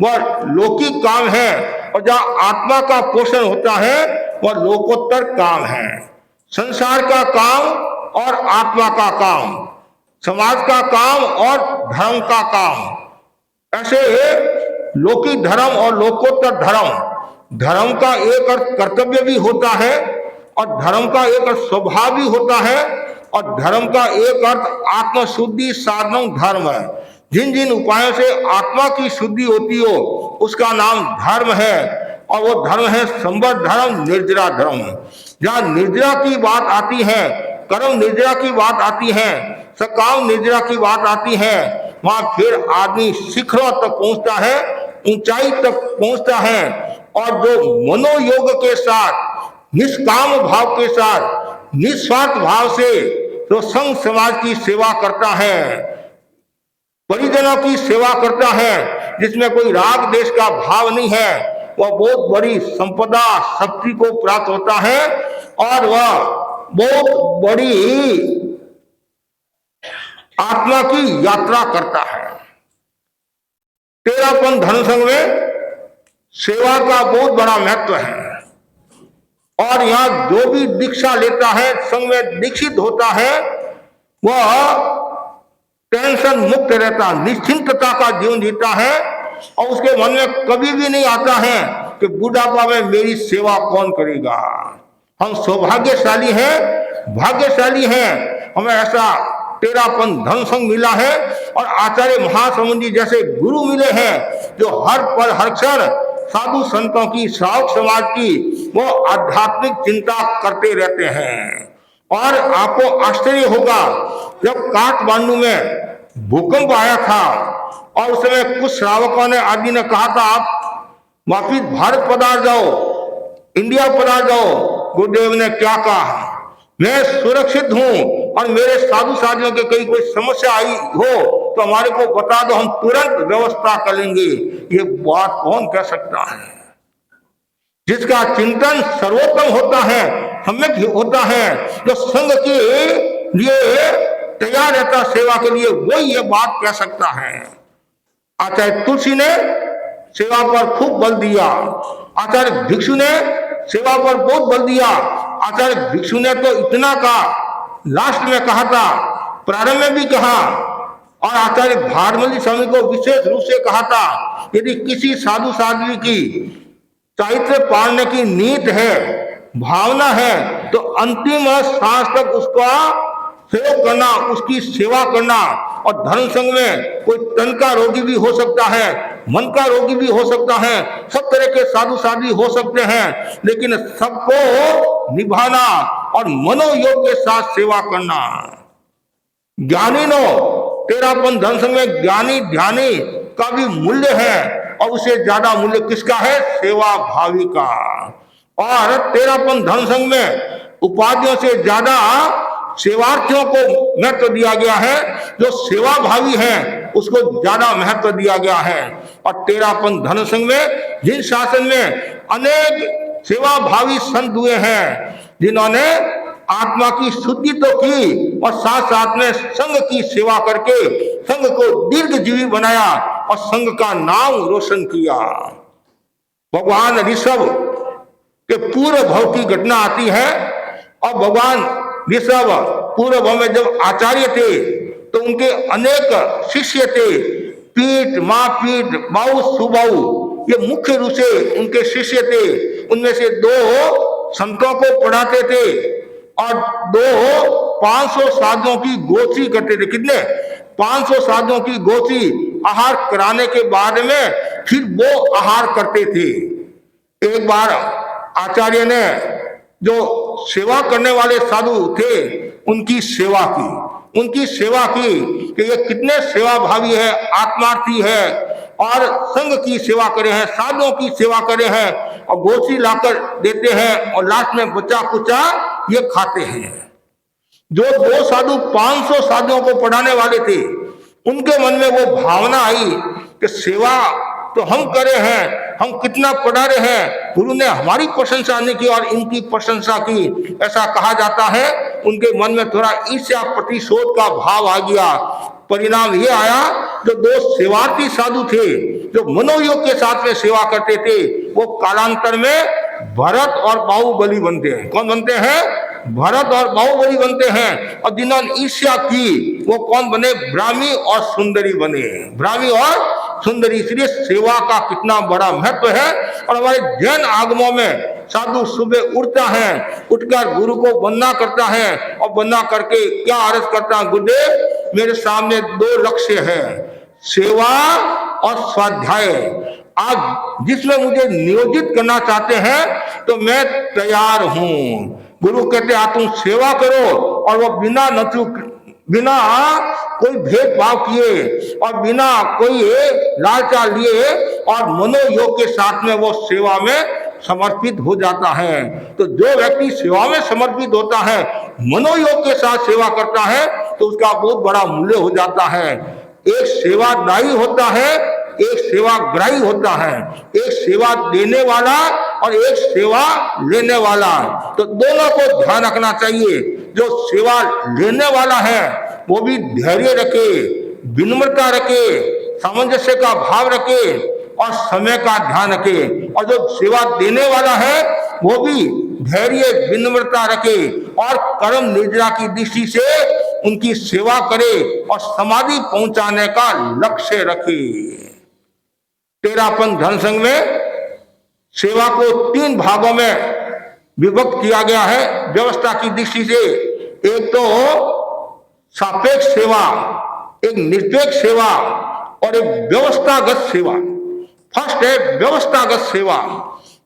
वह लौकिक काम है और जहाँ आत्मा का पोषण होता है वह लोकोत्तर काम है। संसार का काम और आत्मा का काम, समाज का काम और धर्म का काम, ऐसे लौकिक धर्म और लोकोत्तर धर्म। धर्म का एक अर्थ कर्तव्य भी होता है और धर्म का एक अर्थ स्वभाव भी होता है और धर्म का एक अर्थ आत्मशुद्धि साधन धर्म है। जिन जिन उपायों से आत्मा की शुद्धि होती हो उसका नाम धर्म है और वो धर्म है संवर धर्म, निर्जरा धर्म। जहाँ निर्जरा की बात आती है, कर्म निर्जरा की बात आती है, सकाम निर्जरा की बात आती है, वहां फिर आदमी शिखरों तक पहुंचता है, ऊंचाई तक पहुंचता है और जो मनोयोग के साथ, निष्काम भाव के साथ, निस्वार्थ भाव से जो संघ समाज की सेवा करता है, परिजनों की सेवा करता है, जिसमें कोई राग देश का भाव नहीं है, वह बहुत बड़ी संपदा शक्ति को प्राप्त होता है और वह बहुत बड़ी आत्मा की यात्रा करता है। तेरापन धर्म संघ में सेवा का बहुत बड़ा महत्व है और यहाँ जो भी दीक्षा लेता है, संघ में दीक्षित होता है, वह टेंशन मुक्त रहता, निश्चिंतता का जीवन जीता है और उसके मन में कभी भी नहीं आता है कि बुढ़ापा में मेरी सेवा कौन करेगा। हम सौभाग्यशाली हैं, भाग्यशाली हैं, हमें ऐसा तेरापन धर्म संघ मिला है और आचार्य महासमुंदी जैसे गुरु मिले हैं जो हर पल हर क्षण साधु संतों की, श्रावक समाज की वो आध्यात्मिक चिंता करते रहते हैं। और आपको आश्चर्य होगा, जब काठमांडू में भूकंप आया था और उस समय कुछ श्रावकों ने आदि ने कहा था आप वापिस भारत पधार जाओ, इंडिया पधार जाओ। गुरुदेव ने क्या कहा, मैं सुरक्षित हूं और मेरे साधु साधियों के कहीं कोई समस्या आई हो तो हमारे को बता दो, हम तुरंत व्यवस्था कर लेंगे। ये बात कौन कह सकता है? जिसका चिंतन सर्वोत्तम होता है, सम्यक होता है, जो संघ के लिए तैयार रहता सेवा के लिए, वही ये बात कह सकता है। आचार्य तुलसी ने सेवा पर खूब बल दिया, आचार्य भिक्षु ने सेवा पर बहुत बल दिया। आचार्य भिक्षु ने तो इतना कहा, लास्ट में कहा था, प्रारंभ में भी कहा, और आचार्य भारमली स्वामी को विशेष रूप से कहा था, यदि किसी साधु साध्वी की चारित्र पालने की नीत है, भावना है, तो अंतिम सांस तक उसका सहयोग करना, उसकी सेवा करना। और धर्म संघ में कोई तन का रोगी भी हो सकता है, मन का रोगी भी हो सकता है, सब तरह के साधु साध्वी हो सकते हैं, लेकिन सबको निभाना और मनोयोग के साथ सेवा करना। ज्ञानी नो तेरापन धर्म संघ में ज्ञानी ध्यानी का भी मूल्य है और उसे ज्यादा मूल्य किसका है? सेवा भावी का। और तेरापन धर्म संघ में उपाधियों से ज्यादा सेवार्थियों को महत्व दिया गया है, जो सेवा भावी है उसको ज्यादा महत्व दिया गया है। और तेरापन धर्म संघ में जिन शासन में अनेक सेवा भावी संत हुए हैं, जिन्होंने आत्मा की शुद्धि तो की और साथ साथ में संघ की सेवा करके संघ को दीर्घजीवी बनाया और संघ का नाम रोशन किया। भगवान ऋषभ के पूर्व भव की घटना आती है और भगवान ऋषभ पूर्व भव में जब आचार्य थे तो उनके अनेक शिष्य थे, पीठ, मापीठ, बाऊ, सुबाऊ, ये मुख्य रूप से उनके शिष्य थे। उनमें से 2 संतों को पढ़ाते थे और 2 500 साधुओं की गोची करते थे। कितने? 500 साधुओं की गोची आहार कराने के बाद में फिर वो आहार करते थे। एक बार आचार्य ने जो सेवा करने वाले साधु थे उनकी सेवा की कि ये कितने सेवा भावी है, आत्मार्थी है और संघ की सेवा करे हैं, साधुओं की सेवा करे हैं और गोची लाकर देते हैं और लास्ट में बचा कुचा ये खाते हैं। जो 2 साधु 500 साधुओं को पढ़ाने वाले थे, उनके मन में वो भावना आई कि सेवा तो हम करे हैं, हम कितना पढ़ा रहे हैं, गुरु ने हमारी प्रशंसा नहीं की और इनकी प्रशंसा की, ऐसा कहा जाता है। उनके मन में थोड़ा ईर्ष्या प्रतिशोध का भाव आ गया। परिणाम ये आया, जो 2 सेवार्थी साधु थे जो मनोयोग के साथ में सेवा करते थे, वो कालांतर में भरत और बाहुबली बनते हैं। कौन बनते हैं? भरत और बाहुबली बनते हैं। और जिन्होंने ईर्ष्या की वो कौन बने? ब्राह्मी और सुंदरी बने। ब्राह्मी और सुंदरी। इसलिए सेवा का कितना बड़ा महत्व है। और हमारे जैन आगमों में साधु सुबह उठता है, उठकर गुरु को वंदना करता है और वंदना करके क्या अर्ज करता है? गुरुदेव, मेरे सामने 2 लक्ष्य है, सेवा और स्वाध्याय। आप जिसमें मुझे नियोजित करना चाहते हैं तो मैं तैयार हूं। गुरु कहते हैं तुम सेवा करो और वो बिना बिना कोई भेदभाव किए और बिना कोई लालचा लिए और मनोयोग के साथ में वो सेवा में समर्पित हो जाता है। तो जो व्यक्ति सेवा में समर्पित होता है, मनोयोग के साथ सेवा करता है, तो उसका बहुत बड़ा मूल्य हो जाता है। एक सेवादायी होता है, एक सेवाग्राही होता है, एक सेवा देने वाला और एक सेवा लेने वाला। तो दोनों को ध्यान रखना चाहिए। जो सेवा लेने वाला है वो भी धैर्य रखे, विनम्रता रखे, सामंजस्य का भाव रखे और समय का ध्यान रखे। और जो सेवा देने वाला है वो भी धैर्य, विनम्रता रखे और कर्म निर्जरा की दृष्टि से उनकी सेवा करे और समाधि पहुंचाने का लक्ष्य रखे। तेरापंथ धर्म संघ में सेवा को 3 भागों में विभक्त किया गया है व्यवस्था की दृष्टि से। एक तो सापेक्ष सेवा, एक निरपेक्ष सेवा और एक व्यवस्थागत सेवा। फर्स्ट है व्यवस्थागत सेवा।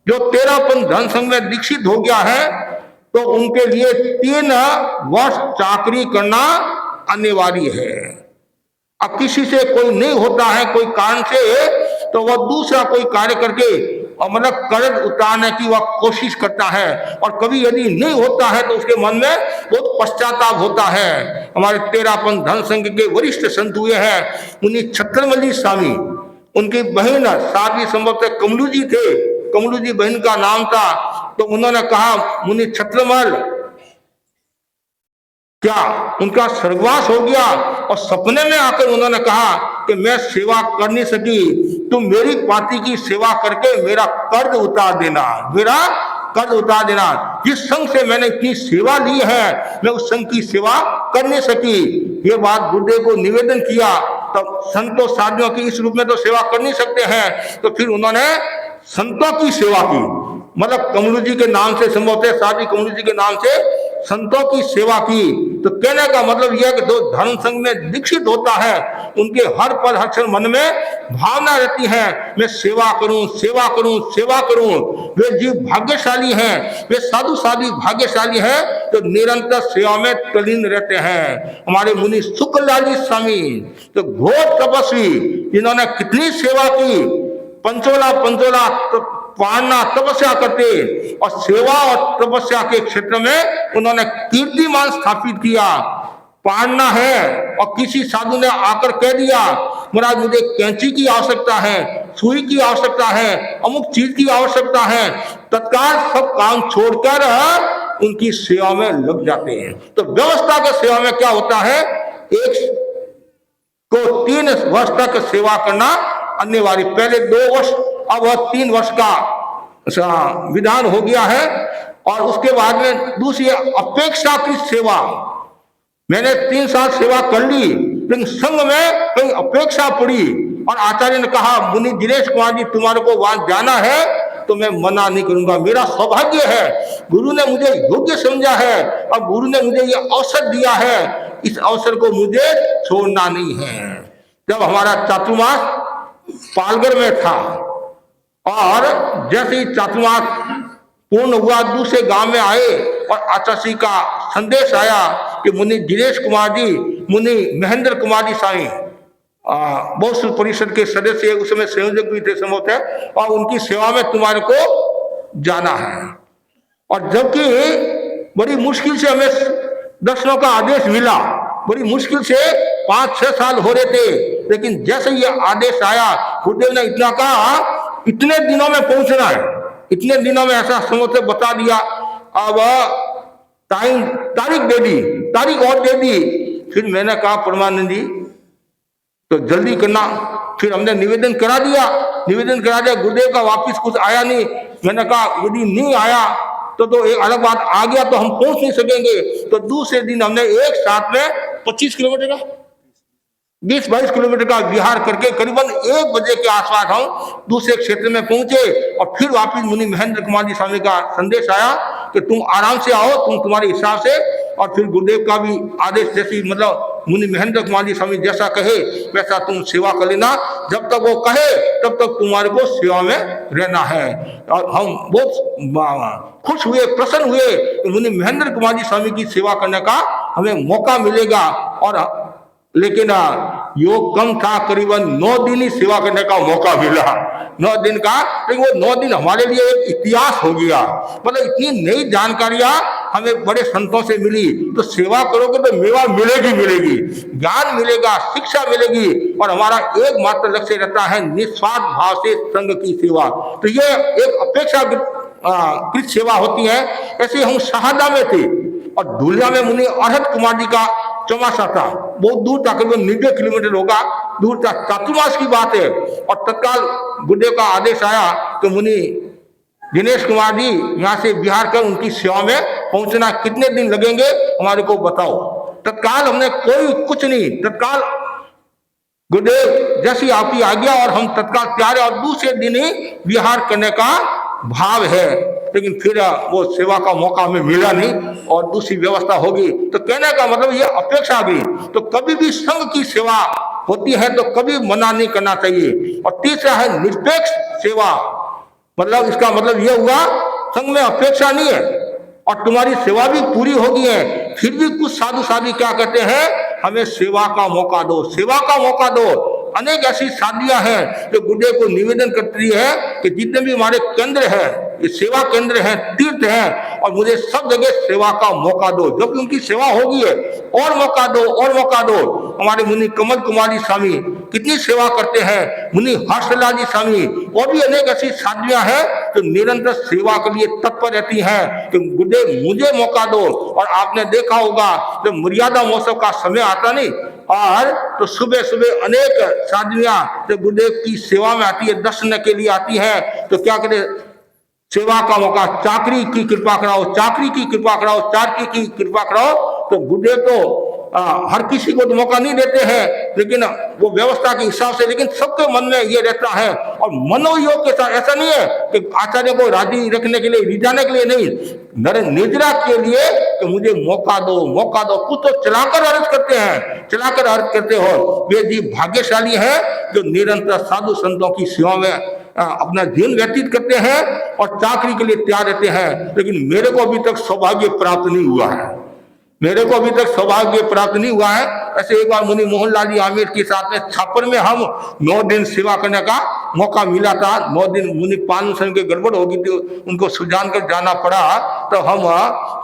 जो तेरापंथ धर्म संघ में दीक्षित हो गया है तो उनके लिए 3 वर्ष चाकरी करना अनिवार्य है। अब किसी से कोई नहीं होता है कोई कारण से, तो वह दूसरा कोई कार्य करके और मतलब कर्ज उतारने की वह कोशिश करता है। और कभी यदि नहीं होता है तो उसके मन में बहुत पश्चाताप होता है। हमारे तेरापंथ धर्म संघ के वरिष्ठ संत हुए हैं मुनि छत्रमल्ली स्वामी, उनकी बहन साधवी संभवतः कमलू जी थे, कमलू जी बहन का नाम था। तो उन्होंने कहा मुनि छत्रमल, क्या उनका स्वर्गवास हो गया? और सपने में आकर उन्होंने कहा कि मैं सेवा कर नहीं सकी, तुम मेरी पार्टी की सेवा करके मेरा कर्ज उतार देना, मेरा कर्ज उतार देना। जिस संघ से मैंने इतनी सेवा ली है मैं उस संघ की सेवा कर नहीं सकी। ये बात गुरुदेव को निवेदन किया। तब संतों साधुओं की इस रूप में तो सेवा कर नहीं सकते हैं, तो फिर उन्होंने संतों की सेवा की। मतलब कमलू जी के नाम से, संभवतः साधी कमलू जी के नाम से संतों की सेवा की। तो कहने का मतलब यह कि जो धर्म संघ में दीक्षित होता है उनके हर पल हर क्षण मन में भावना रहती है मैं सेवा करूं, सेवा करूं, सेवा करूं। वे जीव भाग्यशाली हैं, वे साधु साधी भाग्यशाली हैं तो निरंतर सेवा में तल्लीन रहते हैं। हमारे मुनि शुक्ललाल स्वामी तो घोर तपस्वी, जिन्होंने कितनी सेवा की, पंचोला पालना तपस्या करते और सेवा और तपस्या के क्षेत्र में उन्होंने कीर्तिमान स्थापित किया। पालना है और किसी साधु ने आकर कह दिया महाराज मुझे कैंची की आवश्यकता है, सुई की आवश्यकता है, अमुक चीज की आवश्यकता है, तत्काल सब काम छोड़कर उनकी सेवा में लग जाते हैं। तो व्यवस्था की सेवा में क्या होता है, एक को 3 वर्ष तक सेवा करना अनिवार्य। पहले 2 वर्ष, अब वह 3 वर्ष का विधान हो गया है। और उसके बाद में दूसरी अपेक्षाकृत सेवा। मैंने 3 साल सेवा कर ली लेकिन संघ में कहीं अपेक्षा पड़ी और आचार्य ने कहा मुनि दिनेश कुमार जी तुम्हारे को वहां जाना है तो मैं मना नहीं करूंगा, मेरा सौभाग्य है, गुरु ने मुझे योग्य समझा है और गुरु ने मुझे ये अवसर दिया है, इस अवसर को मुझे छोड़ना नहीं है। जब हमारा चातुर्मास पालगढ़ में था और जैसे ही चातुर्मास पूर्ण हुआ दूसरे गांव में आए और आचार्य का संदेश आया कि मुनि दिनेश कुमार जी, मुनि महेंद्र कुमार जी स्वामी बहुत परिषद के सदस्य उस समय संयोजक भी थे संभवतः, और उनकी सेवा में तुम्हारे को जाना है। और जबकि बड़ी मुश्किल से हमें दर्शनों का आदेश मिला, बड़ी मुश्किल से 5-6 साल हो रहे थे, लेकिन जैसे ये आदेश आया गुरुदेव ने इतना कहा इतने दिनों में पहुंचना है, इतने दिनों में ऐसा समझ बता दिया। अब तारीख दे दी, तारीख और दे दी। फिर मैंने कहा परमानंद जी तो जल्दी करना। फिर हमने निवेदन करा दिया, गुरुदेव का वापिस कुछ आया नहीं। मैंने कहा यदि नहीं आया तो एक अलग बात, आ गया तो हम पहुंच नहीं सकेंगे। तो दूसरे दिन हमने एक साथ में 25 किलोमीटर का 20-22 किलोमीटर का विहार करके करीबन 1 बजे के आसपास हम दूसरे क्षेत्र में पहुंचे। और फिर वापिस मुनि महेंद्र कुमार जी स्वामी का संदेश आया कि तुम आराम से आओ, तुम तुम्हारे हिसाब से। और फिर गुरुदेव का भी आदेश जैसी मतलब मुनि महेंद्र कुमार जी स्वामी जैसा कहे वैसा तुम सेवा कर लेना, जब तक वो कहे तब तक तुम्हारे को सेवा में रहना है। और हम बहुत खुश हुए, प्रसन्न हुए कि मुनि महेंद्र कुमार जी स्वामी की सेवा करने का हमें मौका मिलेगा। और लेकिन योग कम था, करीबन 9 दिन ही सेवा करने का मौका मिला, 9 दिन का। लेकिन वो 9 दिन हमारे लिए एक इतिहास हो गया। मतलब इतनी नई जानकारियां हमें बड़े संतों से मिली। तो सेवा करोगे तो मेवा मिलेगी मिलेगी, ज्ञान मिलेगा, शिक्षा मिलेगी, और हमारा एकमात्र लक्ष्य रहता है निस्वार्थ भाव से संघ की सेवा। तो ये एक अपेक्षाकृत सेवा होती है। ऐसे हम शहादा में थे और धुलिया में मुनि अरहत कुमार जी का चौमासा था, बहुत दूर था, करीबन 90 किलोमीटर होगा दूर था, चातुर्मास की बात है। और तत्काल गुरुदेव का आदेश आया कि मुनि दिनेश कुमार जी यहाँ से बिहार कर उनकी सेवा में पहुंचना, कितने दिन लगेंगे हमारे को बताओ। तत्काल हमने कोई कुछ नहीं, तत्काल गुरुदेव जैसी आपकी आज्ञा, और हम तत्काल तैयार है, और दूसरे दिन ही विहार करने का भाव है। लेकिन फिर वो सेवा का मौका हमें मिला नहीं और दूसरी व्यवस्था होगी। तो कहने का मतलब ये अपेक्षा भी, तो कभी भी संघ की सेवा होती है तो कभी मना नहीं करना चाहिए। और तीसरा है निरपेक्ष सेवा, मतलब इसका मतलब ये हुआ संघ में अपेक्षा नहीं है और तुम्हारी सेवा भी पूरी होगी है, फिर भी कुछ साधु साधी क्या कहते हैं, हमें सेवा का मौका दो, सेवा का मौका दो। अनेक ऐसी साधियां हैं जो गुरुदेव को निवेदन करती है कि जितने भी हमारे केंद्र हैं, ये सेवा केंद्र हैं, तीर्थ हैं, और मुझे सब जगह सेवा का मौका दो। जब उनकी सेवा होगी है और मौका दो और मौका दो। हमारे मुनि कमल कुमार जी स्वामी कितनी सेवा करते हैं, मुनि हर्षलाल जी स्वामी, और भी अनेक ऐसी साधियां हैं जो निरंतर सेवा के लिए तत्पर रहती हैं कि गुरुदेव मुझे मौका दो। और आपने देखा होगा जब मर्यादा महोत्सव का समय आता नहीं, और तो सुबह सुबह अनेक साधुआं जब गुरुदेव की सेवा में आती है, दर्शन के लिए आती है, तो क्या करे, सेवा का मौका, चाकरी की कृपा कराओ, चाकरी की कृपा कराओ, चाकरी की कृपा कराओ। तो गुरुदेव तो हर किसी को तो मौका नहीं देते हैं, लेकिन वो व्यवस्था के हिसाब से, लेकिन सबके मन में ये रहता है। और मनोयोग के साथ ऐसा नहीं है कि आचार्य को राजी रखने के लिए, रिझाने के लिए नहीं, निर्जरा के लिए कि मुझे मौका दो, मौका दो। कुछ तो चलाकर अर्ज करते हैं, चलाकर अर्ज करते हो। वे जी भाग्यशाली है जो निरंतर साधु संतों की सेवा में अपना जीवन व्यतीत करते हैं और चाकरी के लिए तैयार रहते हैं। लेकिन मेरे को अभी तक सौभाग्य प्राप्त नहीं हुआ है, मेरे को अभी तक सौभाग्य प्राप्त नहीं हुआ है। ऐसे एक बार मुनि मोहनलाल जी आमिर के साथ में छापर में हम 9 दिन सेवा करने का मौका मिला था। 9 दिन मुनि पालन संघ के गड़बड़ हो गई थी, उनको सुलझान कर जाना पड़ा, तो हम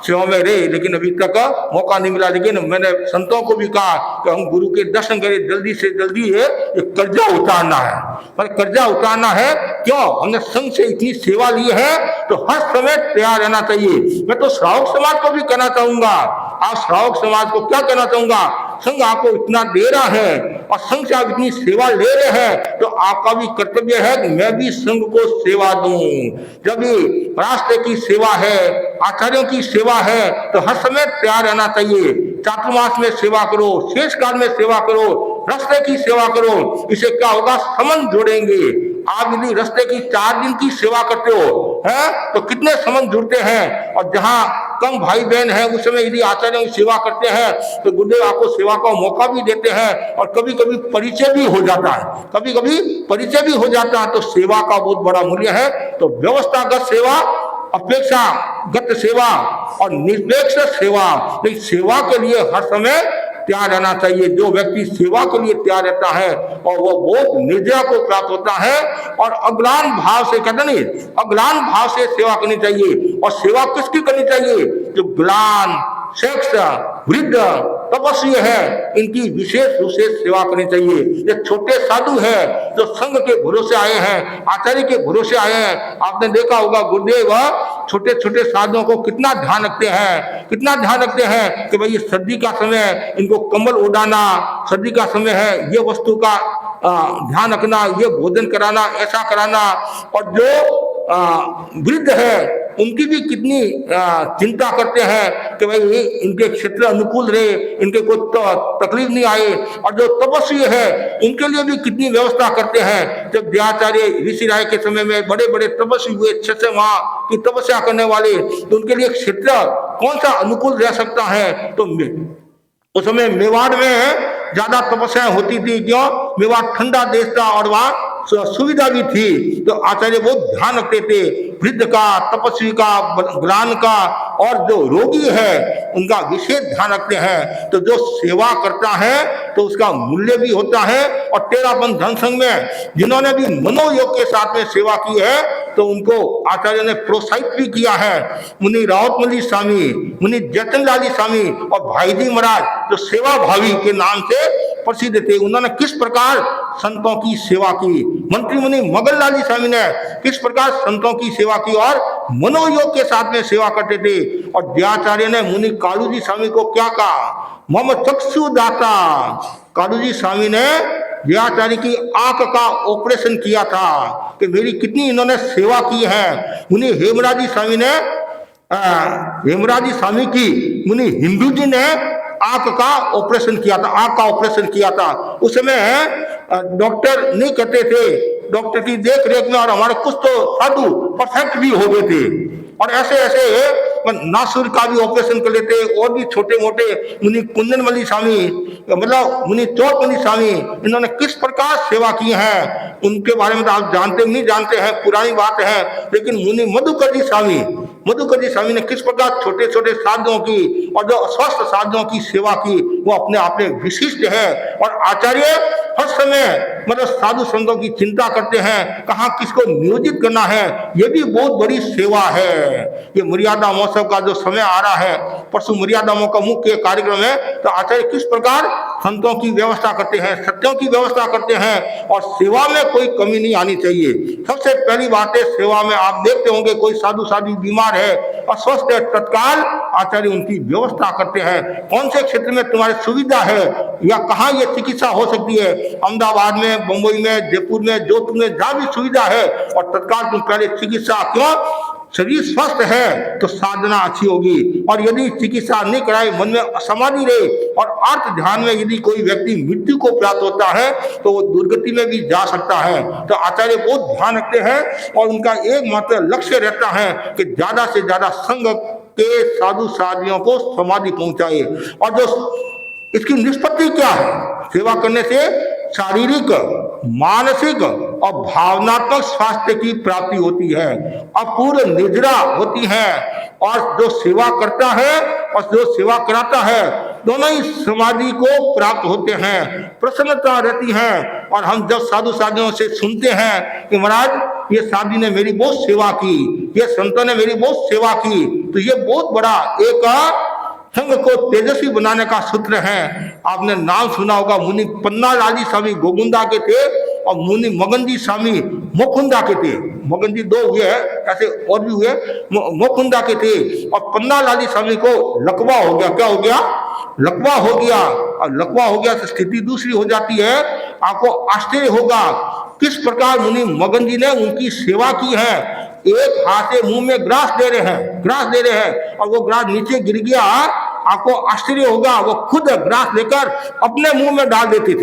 सेवा में रहे, लेकिन अभी तक मौका नहीं मिला। लेकिन मैंने संतों को भी कहा कि हम गुरु के दर्शन करें, जल्दी से जल्दी ये कर्जा उतारना है, पर कर्जा उतारना है क्यों, हमने संघ से इतनी सेवा ली है तो हर समय तैयार रहना चाहिए। मैं तो श्रावक समाज को भी कहना चाहूंगा, आप श्रावक समाज को क्या कहना चाहूंगा, संघ आपको इतना दे रहा है और संघ से आप इतनी सेवा ले रहे हैं, तो आपका भी कर्तव्य है कि मैं भी संघ को सेवा दूं। जब भी राष्ट्र की सेवा है, आचार्यों की सेवा है, तो हर समय तैयार रहना चाहिए। चातुर्मास में सेवा करो, शेष काल में सेवा करो, रास्ते की सेवा करो। इससे क्या होगा, संबंध जोड़ेंगे। आप यदि रास्ते की 4 दिन की सेवा करते हो हैं, तो कितने संबंध जुड़ते हैं। और जहां कम भाई बहन है, उस समय यदि आचार्यों की सेवा करते हैं तो गुरुदेव आपको सेवा का मौका भी देते हैं, और कभी कभी परिचय भी हो जाता है, कभी कभी परिचय भी हो जाता है। तो सेवा का बहुत बड़ा मूल्य है। तो व्यवस्थागत सेवा, अपेक्षागत सेवा और निरपेक्ष सेवा, लेकिन सेवा के लिए हर समय तैयार रहना चाहिए। जो व्यक्ति सेवा के लिए तैयार रहता है और वो बहुत निर्जरा को प्राप्त होता है। और अग्लान भाव से, कहते नहीं, अग्लान भाव से सेवा करनी चाहिए। और सेवा किसकी करनी चाहिए, जो ग्लान, शेष, वृद्ध, तपस्वी है, इनकी विशेष रूप से सेवा करनी चाहिए। ये छोटे साधु हैं जो संघ के भरोसे आए हैं, आचार्य के भरोसे आए हैं। आपने देखा होगा गुरुदेव छोटे छोटे साधुओं को कितना ध्यान रखते हैं, कितना ध्यान रखते हैं कि भाई ये सर्दी का समय है, इनको कंबल उड़ाना, सर्दी का समय है, ये वस्तु का ध्यान रखना, ये भोजन कराना, ऐसा कराना। और जो वृद्ध है उनकी भी कितनी चिंता करते हैं कि भाई इनके क्षेत्र अनुकूल रहे, इनके कोई तकलीफ नहीं आए। और जो तपस्वी है उनके लिए भी कितनी व्यवस्था करते हैं। जब दयाचार्य ऋषि राय के समय में बड़े बड़े तपस्वी हुए, 6 माह की तपस्या करने वाले, तो उनके लिए क्षेत्र कौन सा अनुकूल रह सकता है। तो उस समय मेवाड़ में ज्यादा तपस्या होती थी, क्यों, मेवाड़ ठंडा देश था और वहां सुविधा भी थी। तो आचार्य बहुत ध्यान रखते थे वृद्ध का, तपस्वी का, ग्लान का, और जो रोगी है उनका विशेष ध्यान रखते हैं। तो जो सेवा करता है तो उसका मूल्य भी होता है। और टेरापंथ धर्म संघ में जिन्होंने भी मनोयोग के साथ में सेवा की है तो उनको आचार्य ने प्रोत्साहित भी किया है। मुनि रावतमली स्वामी, मुनि जतनलाली स्वामी और भाई जी महाराज जो सेवा भावी के नाम से प्रसिद्ध थे, उन्होंने किस प्रकार संतों की सेवा की। मंत्री मुनि मगनलाली स्वामी ने किस प्रकार संतों की सेवा की और मनोयोग के साथ में सेवा करते थे। और दयाचार्य ने मुनि कालूजी स्वामी को क्या कहा, मोहम्मद चक्षुदाता। कालूजी स्वामी ने दयाचार्य की आंख का ऑपरेशन किया था कि मेरी कितनी इन्होंने सेवा की है। मुनि हेमराजी स्वामी ने हेमराजी स्वामी की मुनि हिंदू जी ने आंख का ऑपरेशन किया था, आंख का ऑपरेशन किया था। उस समय डॉक्टर नहीं करते थे, डॉक्टर की देख रेख में और हमारे कुछ तो साधु परफेक्ट भी हो गए थे। और ऐसे ऐसे नासुर का भी ऑपरेशन कर लेते और भी छोटे मोटे मुनि कुंदनमली स्वामी, मतलब मुनि चौथमली स्वामी, इन्होंने किस प्रकार सेवा की है उनके बारे में तो आप जानते नहीं जानते हैं, पुरानी बात है। लेकिन मुनि मधुकर जी स्वामी ने किस प्रकार छोटे छोटे साधुओं की और जो अस्वस्थ साधुओं की सेवा की, वो अपने आप में विशिष्ट है। और आचार्य हर समय मतलब साधु संतों की चिंता करते हैं, कहाँ किसको नियोजित करना है, ये भी बहुत बड़ी सेवा है। ये मर्यादा महोत्सव का जो समय आ रहा है, परसों मर्यादा महोत्सव का मुख्य कार्यक्रम है, तो आचार्य किस प्रकार संतों की व्यवस्था करते हैं, सत्यों की व्यवस्था करते हैं और सेवा में कोई कमी नहीं आनी चाहिए। सबसे पहली बात है, सेवा में आप देखते होंगे कोई साधु साधु बीमार है, अस्वस्थ है, तत्काल आचार्य उनकी व्यवस्था करते हैं। कौन से क्षेत्र में तुम्हारी सुविधा है या कहाँ ये चिकित्सा हो सकती है, अहमदाबाद में, बंबई में, जयपुर में, जोधपुर में जहाँ भी सुविधा है, और तत्काल तुम पहले चिकित्सा, क्यों, शरीर स्वस्थ है तो साधना अच्छी होगी। और यदि चिकित्सा नहीं कराए, मन में असमाधि रहे और अर्थ ध्यान में यदि कोई व्यक्ति मृत्यु को प्राप्त होता है तो वो दुर्गति में भी जा सकता है। तो आचार्य बहुत ध्यान रखते हैं और उनका एकमात्र लक्ष्य रहता है कि ज्यादा से ज्यादा संघ के साधु साधियों को समाधि पहुंचाए। और जो इसकी निष्पत्ति क्या है, सेवा करने से शारीरिक, मानसिक और भावनात्मक स्वास्थ्य की प्राप्ति होती है, अपूर्व निद्रा होती है, और जो सेवा करता है और जो सेवा कराता है दोनों ही समाधि को प्राप्त होते हैं, प्रसन्नता रहती है। और हम जब साधु साधियों से सुनते हैं कि महाराज ये साधु ने मेरी बहुत सेवा की, ये संतों ने मेरी बहुत सेवा की, तो ये बहुत बड़ा एक संघ को तेजस्वी बनाने का सूत्र है। आपने नाम सुना होगा, मुनि पन्नालाली स्वामी गोगुंदा के थे और मुनि मगनजी स्वामी मोकुंदा के थे। मगनजी दो हुए हैं, ऐसे और भी हुए, मोकुंदा के थे। और पन्नालाली स्वामी को लकवा हो गया, क्या हो गया, लकवा हो गया। और लकवा हो गया तो स्थिति दूसरी हो जाती है। आपको आश्चर्य होगा किस प्रकार मुनि मगन जी ने उनकी सेवा की है। एक हाथ से मुंह में ग्रास दे रहे हैं और वो ग्रास नीचे गिर गया। आपको आश्चर्य होगा, वो खुद ग्रास लेकर अपने मुंह में डाल देते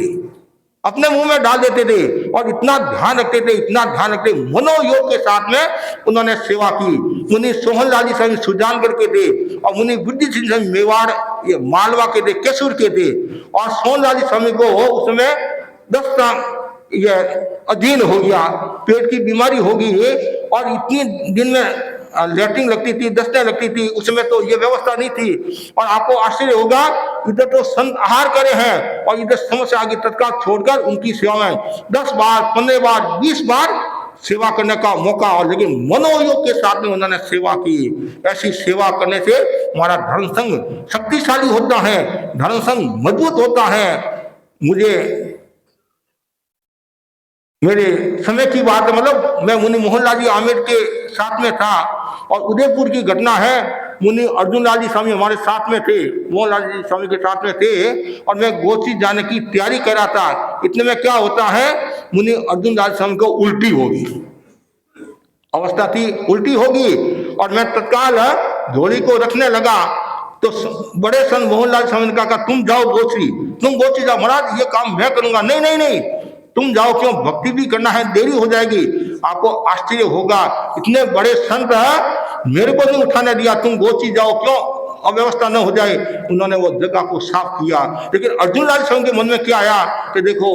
थे और इतना ध्यान रखते मनोयोग के साथ में उन्होंने सेवा की। मुनि सोहनलाली स्वामी सुजानगढ़ के थे और मुनि बुद्धि सिंह स्वामी मेवाड़ ये मालवा के थे, केसुर के थे। और सोहनलाली स्वामी को उसमें 10 ये अधीन हो गया, पेट की बीमारी होगी और इतनी दिन में लेटरिन लगती थी, दस्तें लगती थी, उसमें तो ये व्यवस्था नहीं थी। और आपको आश्चर्य होगा, इधर तो संत आहार करे हैं और इधर समस्या आगे तत्काल छोड़कर उनकी सेवा में 10 बार, 15 बार, 20 बार सेवा करने का मौका। और लेकिन मनोयोग के साथ में उन्होंने सेवा की। ऐसी सेवा करने से हमारा धर्म संघ शक्तिशाली होता है, धर्म संघ मजबूत होता है। मुझे मेरे समय की बात है, मतलब मैं मुनि मोहनलाल जी आमिर के साथ में था और उदयपुर की घटना है। मुनि अर्जुन लाल जी स्वामी हमारे साथ में थे, मोहनलाल जी स्वामी के साथ में थे और मैं गोची जाने की तैयारी कर रहा था। इतने में क्या होता है, मुनि अर्जुन लाल स्वामी को उल्टी होगी, अवस्था थी, उल्टी होगी। और मैं तत्काल झोली को रखने लगा तो बड़े सन मोहनलाल स्वामी ने कहा तुम जाओ गोची जाओ। महाराज ये काम मैं करूंगा। नहीं तुम जाओ, क्यों, भक्ति भी करना है, देरी हो जाएगी। आपको आश्चर्य होगा, इतने बड़े संत मेरे को नहीं उठाने दिया, तुम गोची जाओ, क्यों अव्यवस्था न हो जाए। उन्होंने वो जगह को साफ किया। लेकिन अर्जुन लाल स्वामी के मन में क्या आया कि देखो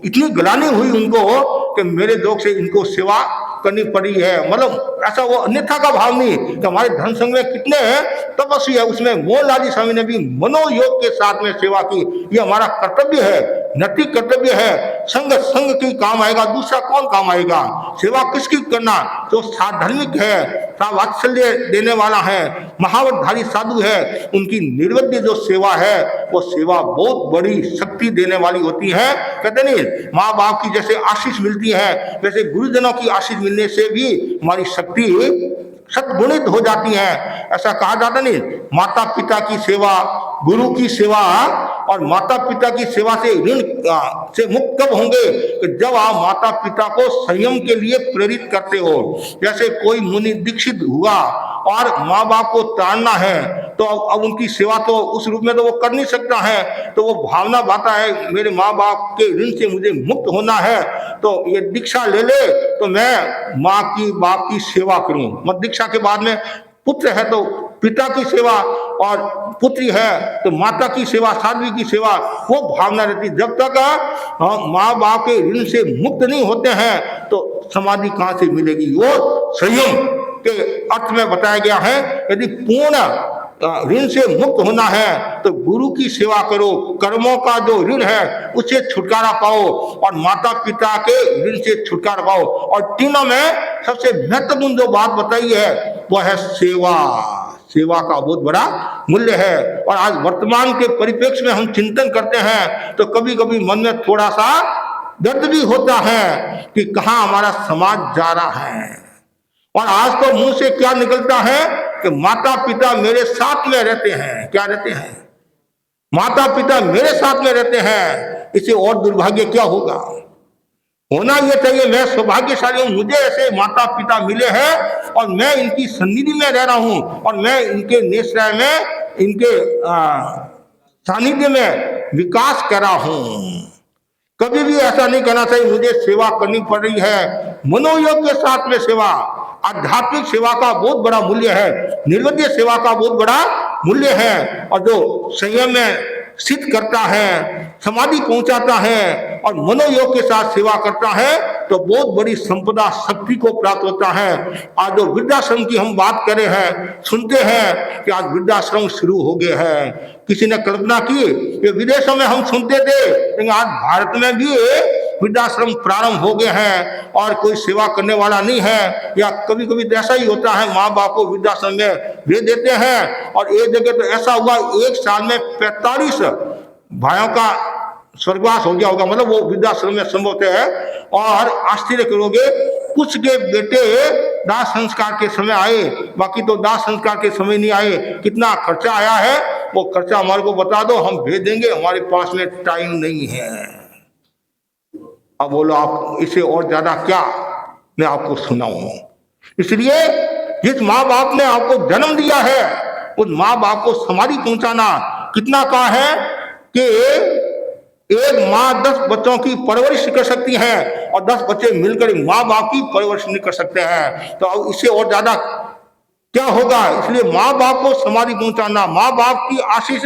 इतनी ग्लानि हुई उनको कि मेरे जोग से इनको सेवा करनी पड़ी है। मतलब ऐसा वो अन्यथा का भाव नहीं कि हमारे धर्म संघ में कितने तपस्वी है, उसमें मोहनलाल स्वामी ने भी मनोयोग के साथ में सेवा की। ये हमारा कर्तव्य है, नैतिक कर्तव्य है। संघ की काम आएगा, दूसरा कौन काम आएगा? सेवा किसकी करना? जो साधर्मिक है, वात्सल्य देने वाला है, महावतधारी साधु है, उनकी निर्वध्य जो सेवा है वो सेवा बहुत बड़ी शक्ति देने वाली होती है। कहते नहीं, माँ बाप की जैसे आशीष मिलती है वैसे गुरुजनों की आशीष मिलने से भी हमारी शक्ति सद्गुणित हो जाती है। ऐसा कहा जाता नहीं, माता पिता की सेवा, गुरु की सेवा और माता पिता की सेवा से ऋण से मुक्त कब होंगे? कि जब आप माता पिता को संयम के लिए प्रेरित करते हो। जैसे कोई मुनि दीक्षित हुआ और माँ बाप को ताड़ना है, तो अब उनकी सेवा तो उस रूप में तो वो कर नहीं सकता है, तो वो भावना बाता है मेरे माँ बाप के ऋण से मुझे मुक्त होना है, तो ये दीक्षा ले ले तो मैं माँ की बाप की सेवा करूं। मत दीक्षा के बाद में पुत्र है तो पिता की सेवा, और पुत्री है तो माता की सेवा, साध्वी की सेवा, वो भावना रहती। जब तक माँ बाप के ऋण से मुक्त नहीं होते हैं तो समाधि कहाँ से मिलेगी? वो संयम के अर्थ में बताया गया है। यदि पूर्ण ऋण से मुक्त होना है तो गुरु की सेवा करो, कर्मों का जो ऋण है उससे छुटकारा पाओ और माता पिता के ऋण से छुटकारा पाओ। और तीनों में सबसे महत्वपूर्ण जो बात बताई है वो है सेवा। सेवा का बहुत बड़ा मूल्य है। और आज वर्तमान के परिप्रेक्ष्य में हम चिंतन करते हैं तो कभी कभी मन में थोड़ा सा दर्द भी होता है कि कहाँ हमारा समाज जा रहा है। और आज तो मुंह से क्या निकलता है कि माता पिता मेरे साथ में रहते हैं। क्या रहते हैं? माता पिता मेरे साथ में रहते हैं। इससे और दुर्भाग्य क्या होगा? होना यह चाहिए मैं सौभाग्यशाली हूं, मुझे ऐसे माता पिता मिले हैं और मैं इनकी सन्निधि में रह रहा हूं और मैं इनके निश्चय में, इनके सानिध्य में विकास कर रहा हूं। कभी भी ऐसा नहीं करना चाहिए मुझे सेवा करनी पड़ रही है। मनोयोग के साथ में सेवा, आध्यात्मिक सेवा का बहुत बड़ा मूल्य है, निर्वध्य सेवा का बहुत बड़ा मूल्य है। और जो संयम में सिद्ध करता है, समाधि पहुंचाता है और मनोयोग के साथ सेवा करता है तो बहुत बड़ी संपदा शक्ति को प्राप्त होता है। आज जो वृद्धाश्रम की हम बात कर रहे हैं, सुनते हैं कि आज वृद्धाश्रम शुरू हो गए हैं। किसी ने कल्पना की कि विदेशों में हम सुनते थे, लेकिन आज भारत में भी वृद्धाश्रम प्रारंभ हो गए हैं और कोई सेवा करने वाला नहीं है। या कभी कभी तो ऐसा ही होता है, माँ बाप को वृद्धाश्रम में भेज देते हैं और एक जगह तो ऐसा हुआ एक साल में 45 भाइयों का स्वर्गवास हो गया होगा। मतलब वो वृद्धाश्रम में संभव है। और आश्चर्य करोगे कुछ के बेटे दाह संस्कार के समय आए, बाकी तो दाह संस्कार के समय नहीं आए। कितना खर्चा आया है वो खर्चा हमारे को बता दो, हम भेज देंगे, हमारे पास में टाइम नहीं है। अब बोलो आप इससे और ज्यादा क्या मैं आपको सुनाऊं। इसलिए जिस माँ बाप ने आपको जन्म दिया है उस माँ बाप को समाधि पहुंचाना कितना कहा है कि एक माँ 10 बच्चों की परवरिश कर सकती है और 10 बच्चे मिलकर माँ बाप की परवरिश नहीं कर सकते हैं। तो अब इससे और ज्यादा क्या होगा। इसलिए माँ बाप को समाधि पहुंचाना, माँ बाप की आशीष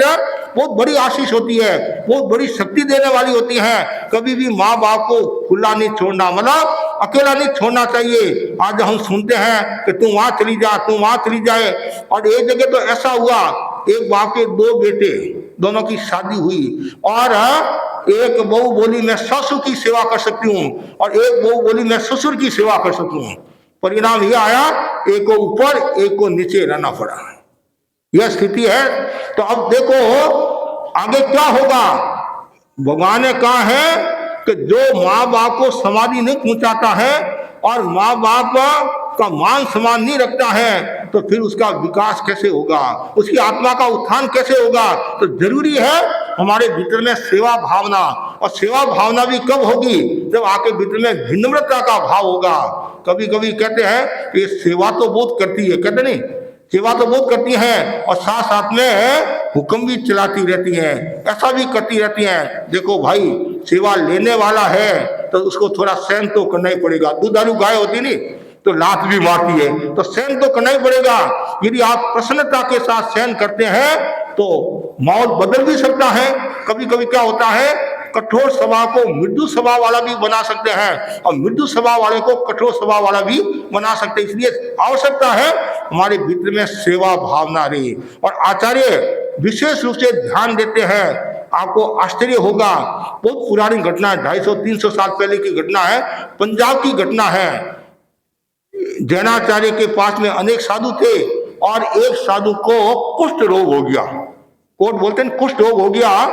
बहुत बड़ी आशीष होती है, बहुत बड़ी शक्ति देने वाली होती है। कभी भी माँ बाप को खुला नहीं छोड़ना, मतलब अकेला नहीं छोड़ना चाहिए। आज हम सुनते हैं कि तू वहां चली जा, तू वहां चली जाए। और एक जगह तो ऐसा हुआ, एक बाप के 2 बेटे, दोनों की शादी हुई और एक बहू बोली मैं ससुर की सेवा कर सकती हूँ और एक बहू बोली मैं ससुर की सेवा कर सकती हूँ। परिणाम यह आया एक को ऊपर एक को नीचे रहना पड़ा। यह स्थिति है। तो अब देखो आगे क्या होगा। भगवान ने कहा है कि जो माँ बाप को समाधि नहीं पहुंचाता है और माँ बाप का मान सम्मान नहीं रखता है तो फिर उसका विकास कैसे होगा, उसकी आत्मा का उत्थान कैसे होगा। तो जरूरी है हमारे भीतर में सेवा भावना, और सेवा भावना भी कब होगी जब आपके भीतर में विनम्रता का भाव होगा। कभी कभी कहते हैं कि सेवा तो बहुत करती है, कहते नहीं सेवा तो बहुत करती है और साथ साथ में हुक्म भी चलाती रहती है, ऐसा भी करती रहती है। देखो भाई सेवा लेने वाला है तो उसको थोड़ा सहन तो करना ही पड़ेगा। दुधारू गाय होती नहीं तो लात भी मारती है, तो सहन तो करना ही पड़ेगा। यदि आप प्रसन्नता के साथ सहन करते हैं तो माहौल बदल भी सकता है। कभी कभी क्या होता है कठोर स्वभाव को मृदु स्वभाव वाला भी बना सकते हैं और मृदु स्वभाव वाले को कठोर स्वभाव वाला भी बना सकते हैं। इसलिए आवश्यकता है हमारे भीतर में सेवा भावना रहे। और आचार्य विशेष रूप से ध्यान देते हैं, आपको आश्चर्य होगा, बहुत पुरानी घटना है, 250-300 साल पहले की घटना है, पंजाब की घटना है। जैनाचार्य के पास में अनेक साधु थे और एक साधु को कुष्ठ रोग हो गया। कोट बोलते हैं कुष्ठ रोग हो गया,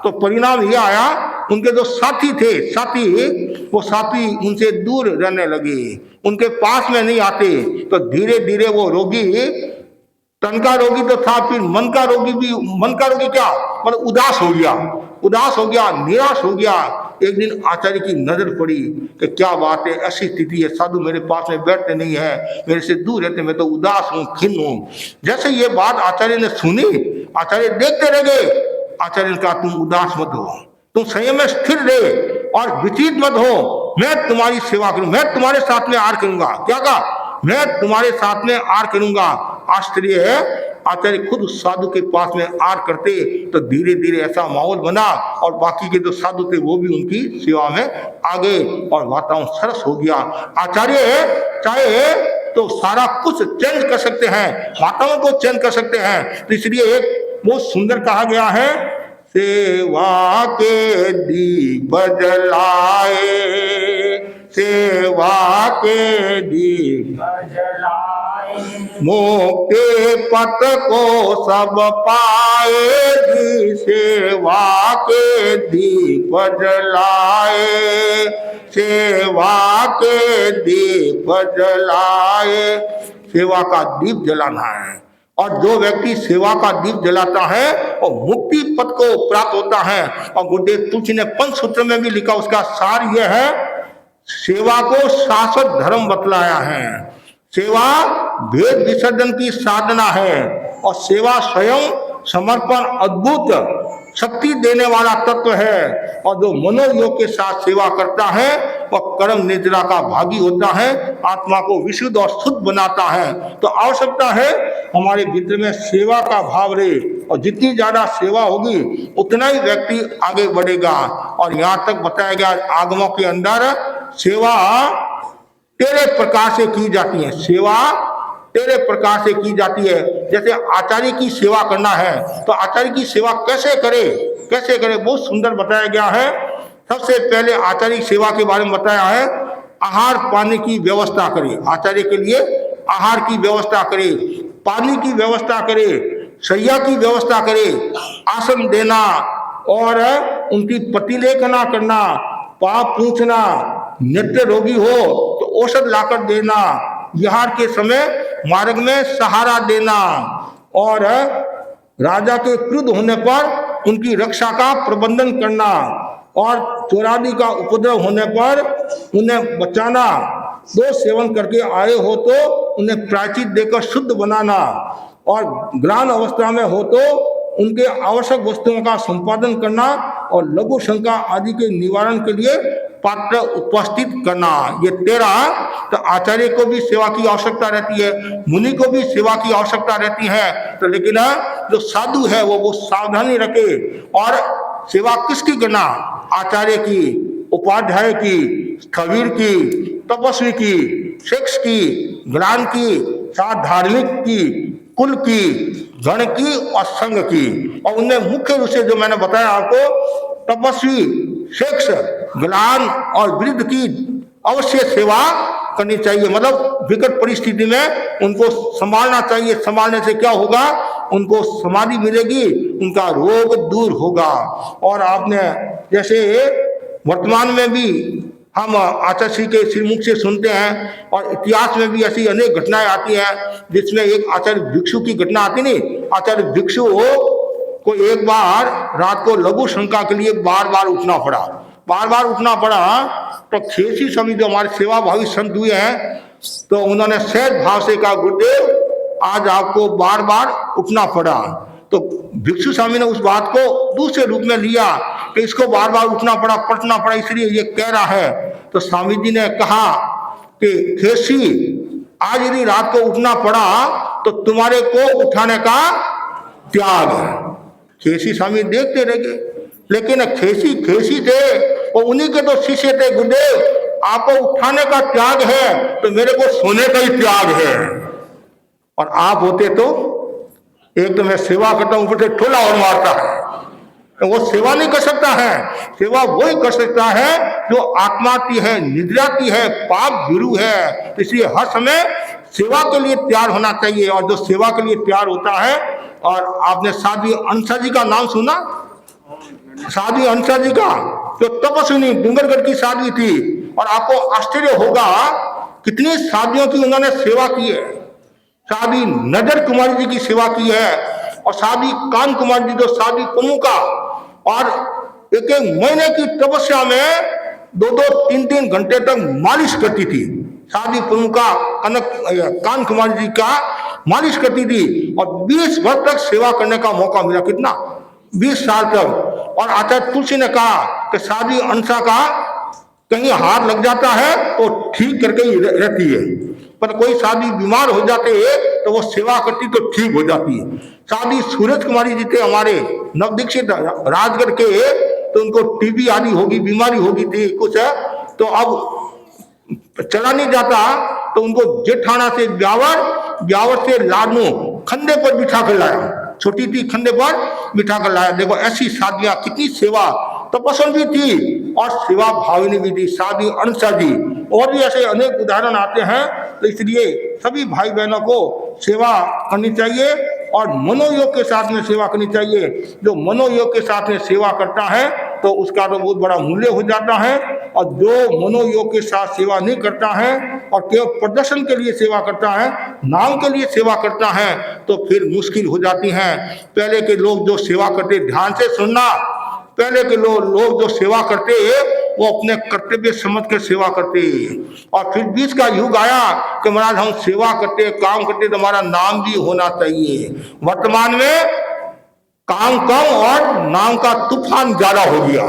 तो परिणाम यह आया, उनके जो साथी थे, वो साथी उनसे दूर रहने लगे, उनके पास में नहीं आते। तो धीरे धीरे वो रोगी, तन का रोगी तो था, फिर मन का रोगी क्या मतलब उदास हो गया, निराश हो गया। एक दिन आचार्य की नजर पड़ी कि क्या बात है, ऐसी स्थिति है, साधु मेरे पास में बैठते नहीं है, मेरे से दूर रहते, मैं तो उदास हूँ, खिन्न हूँ। जैसे ये बात आचार्य ने सुनी, आचार्य देखते रह गए। आचार्य ने कहा तुम उदास मत हो, तुम संयम में स्थिर रहे और विचलित मत हो, मैं तुम्हारी सेवा करूँ, मैं तुम्हारे साथ में आर करूंगा। क्या कहा? मैं तुम्हारे साथ में आर करूंगा। आश्चर्य है, आचार्य खुद उस साधु के पास में आर करते तो धीरे धीरे ऐसा माहौल बना और बाकी के जो साधु थे वो भी उनकी सेवा में आ गए और वातावरण सरस हो गया। आचार्य चाहे तो सारा कुछ चेंज कर सकते हैं, वातावरण को चेंज कर सकते हैं। तो इसलिए एक बहुत सुंदर कहा गया है, सेवा के दीप जलाए, सेवा के दीप मुक्ति पथ को सब पाए जी, सेवा के दीप जलाए, सेवा के दीप जलाए। सेवा का दीप जलाना है और जो व्यक्ति सेवा का दीप जलाता है और मुक्ति पथ को प्राप्त होता है। और गुरुदेव तुलसी ने पंचसूत्र में भी लिखा, उसका सार यह है, सेवा को शाश्वत धर्म बतलाया है। सेवा भेद विसर्जन की साधना है और सेवा स्वयं समर्पण अद्भुत शक्ति देने वाला तत्व है। और जो मनोयोग के साथ सेवा करता है वह कर्म निद्रा का भागी होता है, आत्मा को विशुद्ध और शुद्ध बनाता है। तो आवश्यकता है हमारे भीतर में सेवा का भाव रहे और जितनी ज्यादा सेवा होगी उतना ही व्यक्ति आगे बढ़ेगा। और यहाँ तक बताया गया आगमों के अंदर सेवा तेरे प्रकार से की जाती है, सेवा तेरे प्रकार से की जाती है। जैसे आचार्य की सेवा करना है तो आचार्य की सेवा कैसे करे बहुत सुंदर बताया गया है। सबसे पहले आचार्य की सेवा के बारे में बताया है, आहार पानी की व्यवस्था करे, आचार्य के लिए आहार की व्यवस्था करे, पानी की व्यवस्था करे, शैया की व्यवस्था करे, आसन देना और उनकी प्रतिलेखना करना, पाप पूछना, नित्य रोगी हो तो औषध लाकर देना, विहार के समय मार्ग में सहारा देना और राजा के क्रुद्ध होने पर उनकी रक्षा का प्रबंधन करना और चोरादी का उपद्रव होने पर उन्हें बचाना, दो सेवन करके आए हो तो उन्हें प्रायश्चित देकर शुद्ध बनाना और ग्रान अवस्था में हो तो उनके आवश्यक वस्तुओं का संपादन करना और लघु शंका आदि के निवारण के लिए पात्र उपस्थित करना। ये 13। तो आचार्य को भी सेवा की आवश्यकता रहती है, मुनि को भी सेवा की आवश्यकता रहती है। तो लेकिन जो साधु है वो सावधानी रखे और सेवा किसकी करना, आचार्य की, उपाध्याय की, स्थविर की, तपस्वी की, शिक्ष की, ग्राम की, साथ धार्मिक की, कुल की, गण की और संघ की। और उनमें मुख्य रूप से जो मैंने बताया आपको, तपस्वी, शिक्ष, ग्लान और वृद्ध की अवश्य सेवा करनी चाहिए। मतलब विकट परिस्थिति में उनको संभालना चाहिए। संभालने से क्या होगा, उनको समाधि मिलेगी, उनका रोग दूर होगा। और आपने जैसे वर्तमान में भी हम आचार्य श्री के श्रीमुख से सुनते हैं और इतिहास में भी ऐसी अनेक घटनाएं आती हैं, जिसमें एक आचार्य भिक्षु की घटना आती नहीं। आचार्य भिक्षु को एक बार रात को लघु शंका के लिए बार बार उठना पड़ा। तो खेसी स्वामी जो हमारे सेवा भावी संत हुए हैं तो उन्होंने सहज भाव से कहा, गुरुदेव आज आपको बार बार उठना पड़ा। तो भिक्षु स्वामी ने उस बात को दूसरे रूप में लिया कि इसको बार बार उठना पड़ा इसलिए ये कह रहा है। तो स्वामी जी ने कहा कि खेसी आज यदि रात को उठना पड़ा तो तुम्हारे को उठाने का त्याग है। खेसी स्वामी देखते रह गए, लेकिन खेसी खेसी थे और उन्हीं के तो शिष्य थे। गुरुदेव आपको उठाने का त्याग है तो मेरे को सोने का ही त्याग है। और आप होते तो एक तो मैं सेवा करता हूं, ऊपर से ठोला और मारता है, तो वो सेवा नहीं कर सकता है। सेवा वही कर सकता है जो आत्माती है, निद्राती है, पाप गुरु है। इसलिए हर समय सेवा के लिए तैयार होना चाहिए। और जो सेवा के लिए तैयार होता है, और आपने साध्वी अंसा जी का नाम सुना? साध्वी अंसा जी का जो तपस्विनी डूंगरगढ़ की साध्वी थी, और आपको आश्चर्य होगा कितनी साध्वियों की उन्होंने सेवा की है। साध्वी नजर कुमारी जी की सेवा की है, और साध्वी कान कुमारी जी जो साध्वी प्रमुखा, और एक एक महीने की तपस्या में 2-3 घंटे तक मालिश करती थी। साध्वी प्रमुखा कान कुमारी जी का मालिश करती थी, और 20 वर्ष तक सेवा करने का मौका मिला। कितना? 20 साल तक। और आचार्य तुलसी ने कहा कि साध्वी अंसा का कहीं हाथ लग जाता है तो ठीक करके ही रहती है, पर कोई साध्वी बीमार हो जाते है तो वो सेवा करती तो ठीक हो जाती है। साध्वी सूरज कुमारी जी थे हमारे नवदीक्षित राजगढ़ के, तो उनको टीबी आदि होगी, बीमारी होगी थी कुछ, तो अब चला नहीं जाता, तो उनको जेठाना से ब्यावर से लाडनू खंडे पर बिठा कर लाया। छोटी थी, खंडे पर बिठा कर लाया। देखो ऐसी साधियां, कितनी सेवा, तपस्वी भी थी और सेवा भाविनी भी थी, साध्वी अंसा जी। और भी ऐसे अनेक उदाहरण आते हैं। तो इसलिए सभी भाई बहनों को सेवा करनी चाहिए, और मनोयोग के साथ में सेवा करनी चाहिए। जो मनोयोग के साथ में सेवा करता है तो उसका तो बहुत बड़ा मूल्य हो जाता है, और जो मनोयोग के साथ सेवा नहीं करता है और केवल प्रदर्शन के लिए सेवा करता है, नाम के लिए सेवा करता है, तो फिर मुश्किल हो जाती है। पहले के लोग जो सेवा करते, ध्यान से सुनना, पहले के लोग जो सेवा करते वो अपने कर्तव्य समझ के सेवा करते। और फिर बीच का युग आया कि महाराज हम सेवा करते, काम करते, तो हमारा नाम भी होना चाहिए। वर्तमान में काम कम और नाम का तूफान ज्यादा हो गया।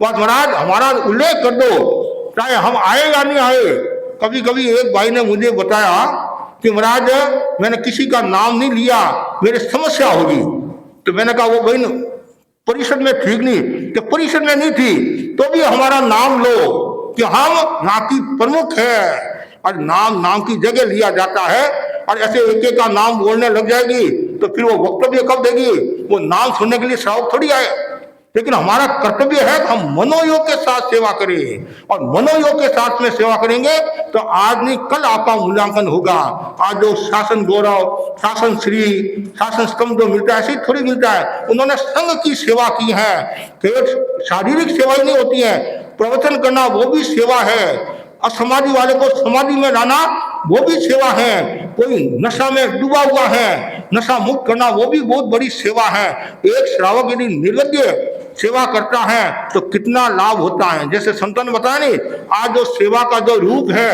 बस महाराज हमारा उल्लेख कर दो, चाहे हम आए या नहीं आए। कभी कभी एक भाई ने मुझे बताया कि महाराज मैंने किसी का नाम नहीं लिया, मेरी समस्या होगी। तो मैंने कहा वो भाई परिषद में ठीक नहीं, कि परिषद में नहीं थी तो भी हमारा नाम लो कि हम यहाँ की प्रमुख है। और नाम की जगह लिया जाता है, और ऐसे एक एक का नाम बोलने लग जाएगी तो फिर वो वक्तव्य कब देगी? वो नाम सुनने के लिए श्रावक थोड़ी आए। लेकिन हमारा कर्तव्य है कि हम मनोयोग के साथ सेवा करें, और मनोयोग के साथ में सेवा करेंगे तो आज नहीं कल आपका मूल्यांकन होगा। आज जो शासन गौरव, शासन श्री, शासन स्तंभ जो मिलता है ऐसे थोड़ी मिलता है। उन्होंने संघ की सेवा की है। केवल शारीरिक सेवा ही नहीं होती है, प्रवचन करना वो भी सेवा है, असमाधि वाले को समाधि में लाना वो भी सेवा है, कोई नशा में डूबा हुआ है नशा मुक्त करना वो भी बहुत बड़ी सेवा है। एक श्रावक यदि निर्लज्ज सेवा करता है तो कितना लाभ होता है। जैसे संतों ने बताया नहीं, आज जो सेवा का जो रूप है,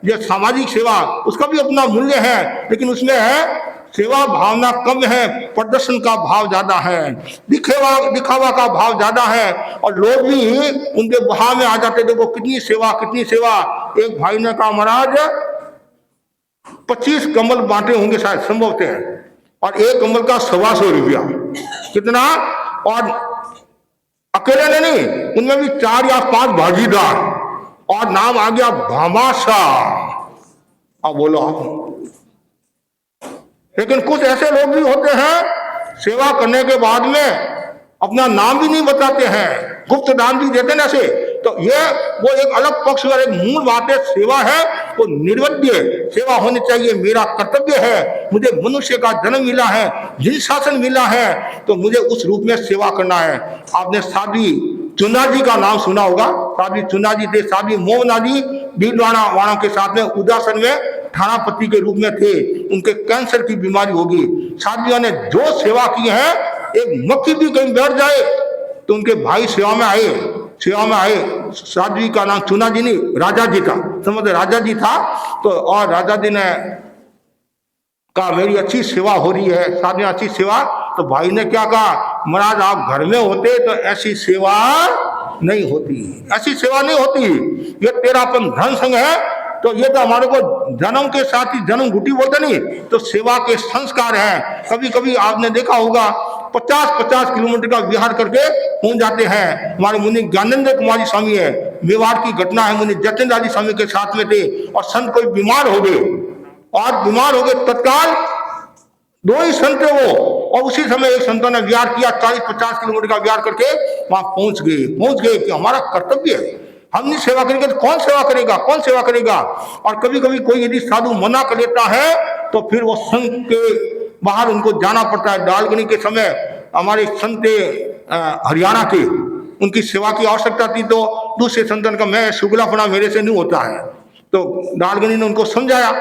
ये सामाजिक सेवा, उसका भी अपना मूल्य है, लेकिन उसमें है सेवा भावना कम है, प्रदर्शन का भाव ज्यादा है, दिखावा का भाव ज्यादा है, और लोग भी उनके बहाव में आ जाते। देखो कितनी सेवा, कितनी सेवा। एक भाई ने कहा महाराज 25 कंबल बांटे होंगे शायद, संभवतः है, और एक कंबल का 125 रुपया। कितना? और अकेले ने नहीं, उनमें भी 4 या 5 भागीदार, और नाम आ गया भामाशाह। अब बोलो आप। लेकिन कुछ ऐसे लोग भी होते हैं सेवा करने के बाद में अपना नाम भी नहीं बताते हैं, गुप्त दान भी देते ना से। तो ये वो एक अलग पक्ष और एक मूल बात है। सेवा है वो निर्वध्य सेवा होनी चाहिए। मेरा कर्तव्य है, मुझे मनुष्य का जन्म मिला है, जिन शासन मिला है, तो मुझे उस रूप में सेवा करना है। आपने साध्वी चुना जी का नाम सुना होगा। साध्वी चुना जी थे, साध्वी मोहना जी भीलवाड़ा वालों के साथ में उदासन में थानापति के रूप में थे। उनके कैंसर की बीमारी होगी। साध्वियों ने जो सेवा की है, एक मक्खी भी कहीं बैठ जाए तो उनके भाई सेवा में आए। साध्वी का नाम चुना जी नहीं, राजा जी था, समझ राजा जी था। तो और राजा जी ने कहा मेरी अच्छी सेवा हो रही है, साध्वी अच्छी सेवा। तो भाई ने क्या कहा, महाराज आप घर में होते तो ऐसी सेवा नहीं होती, ऐसी सेवा नहीं होती। ये तेरापन धन संग है। तो ये तो हमारे को जन्म के साथ ही जन्म घुटी बोलते नहीं, तो सेवा के संस्कार हैं। कभी कभी आपने देखा होगा 50-50 किलोमीटर का विहार करके पहुंच जाते हैं। हमारे मुनि ज्ञानेंद्र कुमार जी स्वामी है, मेवाड़ की घटना है, मुनि जतेंद्र जी स्वामी के साथ में थे और संत कोई बीमार हो गए और बीमार हो गए, तत्काल 2 ही संत थे वो, और उसी समय एक संतों ने विहार किया, 40-50 किलोमीटर का विहार करके वहां पहुंच गए कि हमारा कर्तव्य है, हम नहीं सेवा करेंगे तो कौन सेवा करेगा। और कभी कभी कोई यदि साधु मना कर देता है तो फिर वो संघ के बाहर उनको जाना पड़ता है। दालगनी के समय हमारे संत हरियाणा के, उनकी सेवा की आवश्यकता थी तो दूसरे संतन का मैं शुक्लापना मेरे से नहीं होता है, तो दालगनी ने उनको समझाया।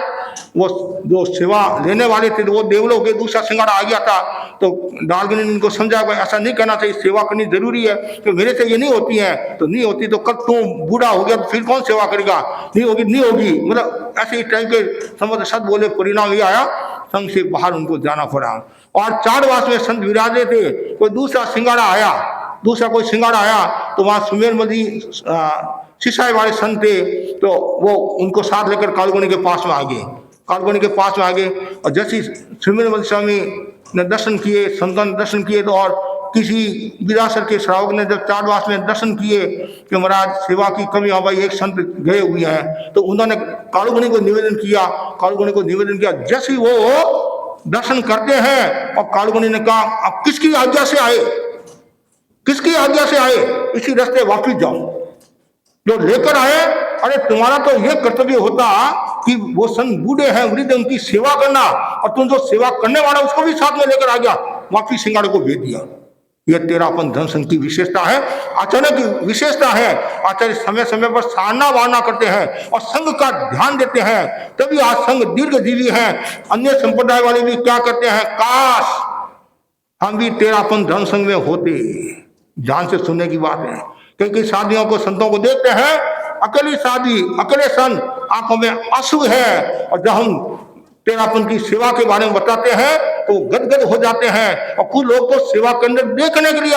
वो जो सेवा लेने वाले थे वो देवलोक के दूसरा सिंगाड़ा आ गया था, तो दालगनी ने उनको समझाया ऐसा नहीं करना चाहिए, सेवा करनी जरूरी है, तो मेरे से ये नहीं होती है, तो नहीं होती तो कब तू बूढ़ा हो गया तो फिर कौन सेवा करेगा, नहीं होगी, मतलब ऐसे ही टाइप के समझ सद बोले। परिणाम ये आया, संघ से बाहर उनको जाना पड़ा। और चारवास में संत विराजे थे, कोई दूसरा सिंगाड़ा आया तो वहां सुमेर मदी सिसाई वाले संत थे, तो वो उनको साथ लेकर कालगुनी के पास में आ गए। और जैसे सुमेर मदी स्वामी ने दर्शन किए, संतों ने दर्शन किए, तो और किसी विरासर के श्रावक ने जब चारवास में दर्शन किए कि महाराज सेवा की कमी आ भाई, एक संत गए हुए हैं, तो उन्होंने कालगुनी को निवेदन किया। जैसे वो दर्शन करते हैं और कालगुनी ने कहा आप किसकी आज्ञा से आए, इसी रास्ते वापिस जाओ, जो लेकर आए। अरे तुम्हारा तो ये कर्तव्य होता कि वो संत बूढ़े हैं, वृद्ध, उनकी सेवा करना, और तुम जो सेवा करने वाला उसको भी साथ में लेकर आ गया, वापिस सिंगाड़े को भेज दिया। ये तेरापन धन संघ की विशेषता है, आचार्य की विशेषता है। आचार्य समय समय पर सराहना वारना करते हैं और संघ का ध्यान देते हैं, तभी आज संघ दीर्घजीवी है। अन्य संप्रदाय वाले भी क्या करते हैं, काश हम भी तेरापन धन संघ में होते। जान से सुनने की बात है, क्योंकि शादियों को संतों को देखते हैं, अकेली शादी, अकेले संत, आंखों में आंसू है, और जब हम तेरापन की सेवा के बारे में बताते हैं तो गदगद हो जाते हैं। और कुछ लोग तो सेवा केंद्र देखने के लिए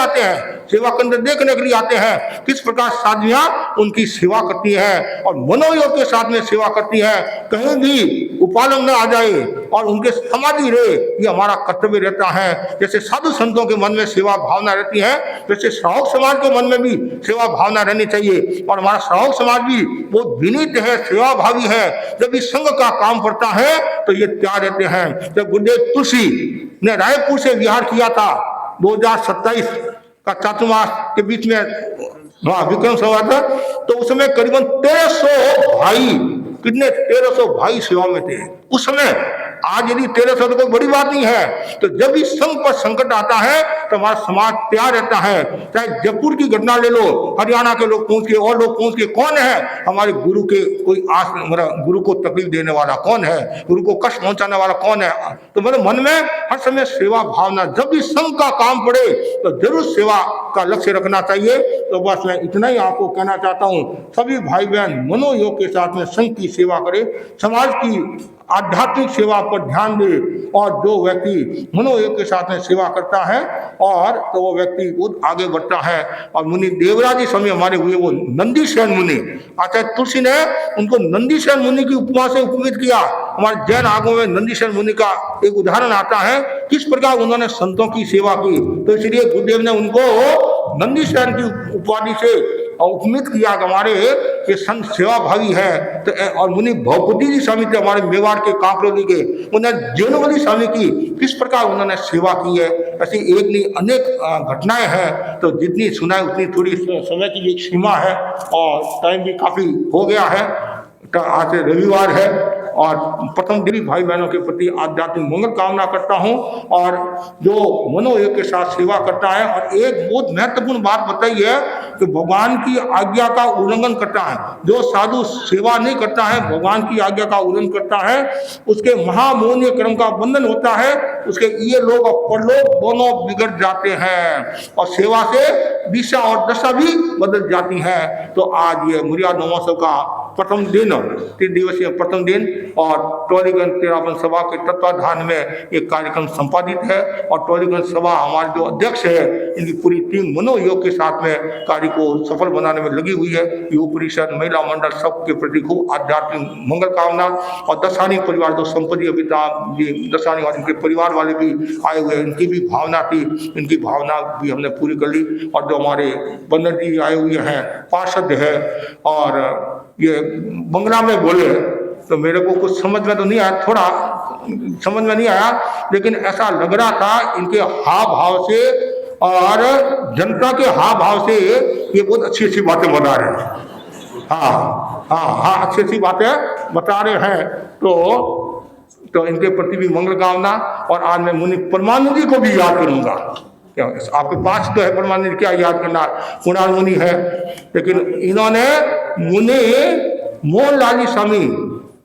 आते हैं, किस प्रकार साधवियां उनकी सेवा करती है और मनोयोग के साथ में सेवा करती है, कहीं भी उपालंग न आ जाए और उनके समाधि रहे, ये हमारा कर्तव्य रहता है। जैसे साधु संतों के मन में सेवा भावना रहती है, वैसे श्रावक समाज के मन में भी सेवा भावना रहनी चाहिए। और हमारा श्रावक समाज भी बहुत विनीत है, सेवा भावी है। जब इस संघ का काम पड़ता है तो ये तैयार रहते हैं। जब गुरुदेव तुलसी ने रायपुर से विहार किया था 2027 का चातुर्मास के बीच में विक्रम सभा था, तो उस समय करीबन 1300 भाई सेवा में थे उस समय। आज यदि 1300 तो कोई बड़ी बात नहीं है, तो जब भी संघ पर संकट आता है तो हमारा समाज तैयार रहता है। चाहे जयपुर की घटना ले लो, हरियाणा के लोग पहुंच के, और लोग पहुंच के, कौन है हमारे गुरु के कोई गुरु को तकलीफ देने वाला कौन है, गुरु को कष्ट पहुंचाने वाला कौन है। तो मेरे मन में हर समय सेवा भावना, जब भी संघ का काम पड़े तो जरूर सेवा का लक्ष्य रखना चाहिए। तो बस मैं इतना ही आपको कहना चाहता हूँ, सभी भाई बहन मनोयोग के साथ में संघ की सेवा करें, समाज की आध्यात्मिक सेवा पर ध्यान दे, और जो व्यक्ति मनोयोग के साथ में सेवा करता है और तो वो व्यक्ति खुद आगे बढ़ता है। और मुनि देवराज जी स्वामी हमारे हुए वो नंदीसेन मुनि, आचार्य तुलसी ने उनको नंदीसेन मुनि की उपमा से उपमित किया। हमारे जैन आगमों में नंदीसेन मुनि का एक उदाहरण आता है, किस प्रकार उन्होंने संतों की सेवा की। तो इसलिए गुरुदेव ने उनको नंदीसेन की उपाधि से उपमित किया कि हमारे ये संत सेवा भावी है। तो और मुनि भवपुती जी स्वामी थे हमारे मेवाड़ के कांकरोली के, उन्होंने जीवनवली स्वामी की किस प्रकार उन्होंने सेवा की है। ऐसी एक नहीं अनेक घटनाएं हैं, तो जितनी सुनाए उतनी थोड़ी समय की एक सीमा है, और टाइम भी काफी हो गया है। आज रविवार है और प्रथम दिन भाई बहनों के प्रति आध्यात्मिक मंगल कामना करता हूं, और जो मनोयोग के साथ सेवा करता है। और एक बहुत महत्वपूर्ण बात बताई है कि भगवान की आज्ञा का उल्लंघन करता है, जो साधु सेवा नहीं करता है, भगवान की आज्ञा का उल्लंघन करता है, उसके महामोहनीय कर्म का बंधन होता है, उसके ये लोग और परलोक दोनों बिगड़ जाते हैं, और सेवा से दिशा और दशा भी बदल जाती है। तो आज ये मर्यादा महोत्सव का प्रथम दिन, 3 दिवसीय प्रथम दिन, और टोलीगंज तेरापन सभा के तत्वाधान में एक कार्यक्रम संपादित है। और टोलीगंज सभा हमारे जो अध्यक्ष है, इनकी पूरी टीम मनोयोग के साथ में कार्य को सफल बनाने में लगी हुई है। युवा परिषद, महिला मंडल, सबके प्रति खूब आध्यात्मिक मंगल कामना। और दसानी परिवार जो संपत्ति अभिता जी दसानी और इनके परिवार परिवार वाले भी आए हुए हैं, इनकी भी भावना थी, इनकी भावना भी हमने पूरी कर ली। और जो हमारे बंदर जी आए हुए हैं, पार्षद है, और ये बंगला में बोले तो मेरे को कुछ समझ में तो नहीं आया, थोड़ा समझ में नहीं आया, लेकिन ऐसा लग रहा था इनके हाव भाव से और जनता के हाव भाव से ये बहुत अच्छी अच्छी बातें बता रहे हैं। हाँ, अच्छी अच्छी बातें बता रहे हैं। तो इनके प्रति भी मंगल कामना। और आज मैं मुनि परमानंद जी को भी याद करूंगा। क्या आपके पास तो है परमानंद जी, क्या याद करना, कुणाल मुनि है, लेकिन इन्होंने मुनि मोहनलाल स्वामी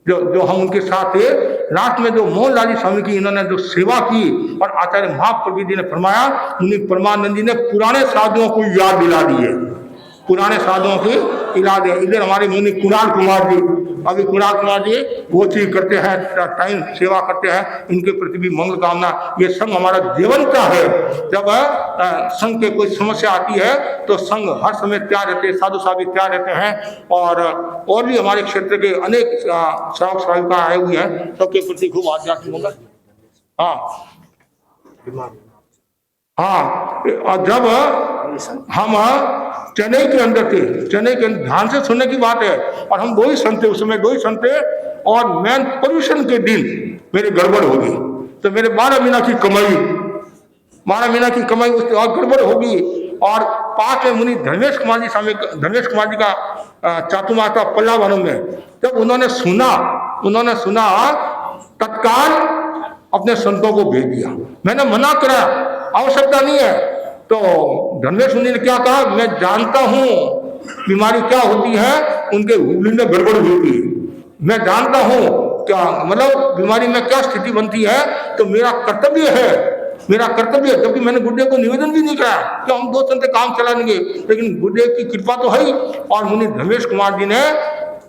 जो हम उनके साथ थे, लास्ट में जो मोहनलाल स्वामी की इन्होंने जो सेवा की, और आचार्य महाप्रभु जी ने फरमाया, मुनि परमानंद जी ने पुराने साधुओं को याद दिला दिए, पुराने साधुओं की इलाज है। इधर हमारे मुनि कुणाल कुमार जी, अभी कुणाल कुमार जी वो चीज करते हैं, टाइम सेवा करते हैं, इनके प्रति भी मंगल कामना। ये संघ हमारा जीवन का है। जब संघ के कोई समस्या आती है तो संघ हर समय तैयार रहते हैं, साधु साधु तैयार रहते हैं। और भी हमारे क्षेत्र के अनेक श्रावक श्राविका आए हुए हैं, सबके प्रति खूब आध्यात्मिक मंगल। हाँ, और जब हम चेन्नई के अंदर थे, चेन्नई के अंदर ध्यान से सुनने की बात है, और हम 2 ही संत थे उस समय, 2 ही संत थे, और मैन पोल्यूशन के दिन मेरी गड़बड़ होगी, तो मेरे 12 महीना की कमाई उससे और गड़बड़ होगी। और पास में मुनि धर्मेश कुमार जी का चातुमाता पल्लावनम में, जब उन्होंने सुना तत्काल अपने संतों को भेज दिया। मैंने मना करा, आवश्यकता नहीं है। तो धर्मेश मुनि ने क्या कहा, मैं जानता हूं बीमारी क्या होती है, उनके हुबली में गड़बड़ हुई थी, मैं जानता हूं क्या मतलब बीमारी में क्या स्थिति बनती है, तो मेरा कर्तव्य है, जबकि मैंने गुरुदेव को निवेदन भी नहीं किया कि हम 2 संत काम चला लेंगे, लेकिन गुरुदेव की कृपा तो है ही। और मुनि धर्मेश कुमार जी ने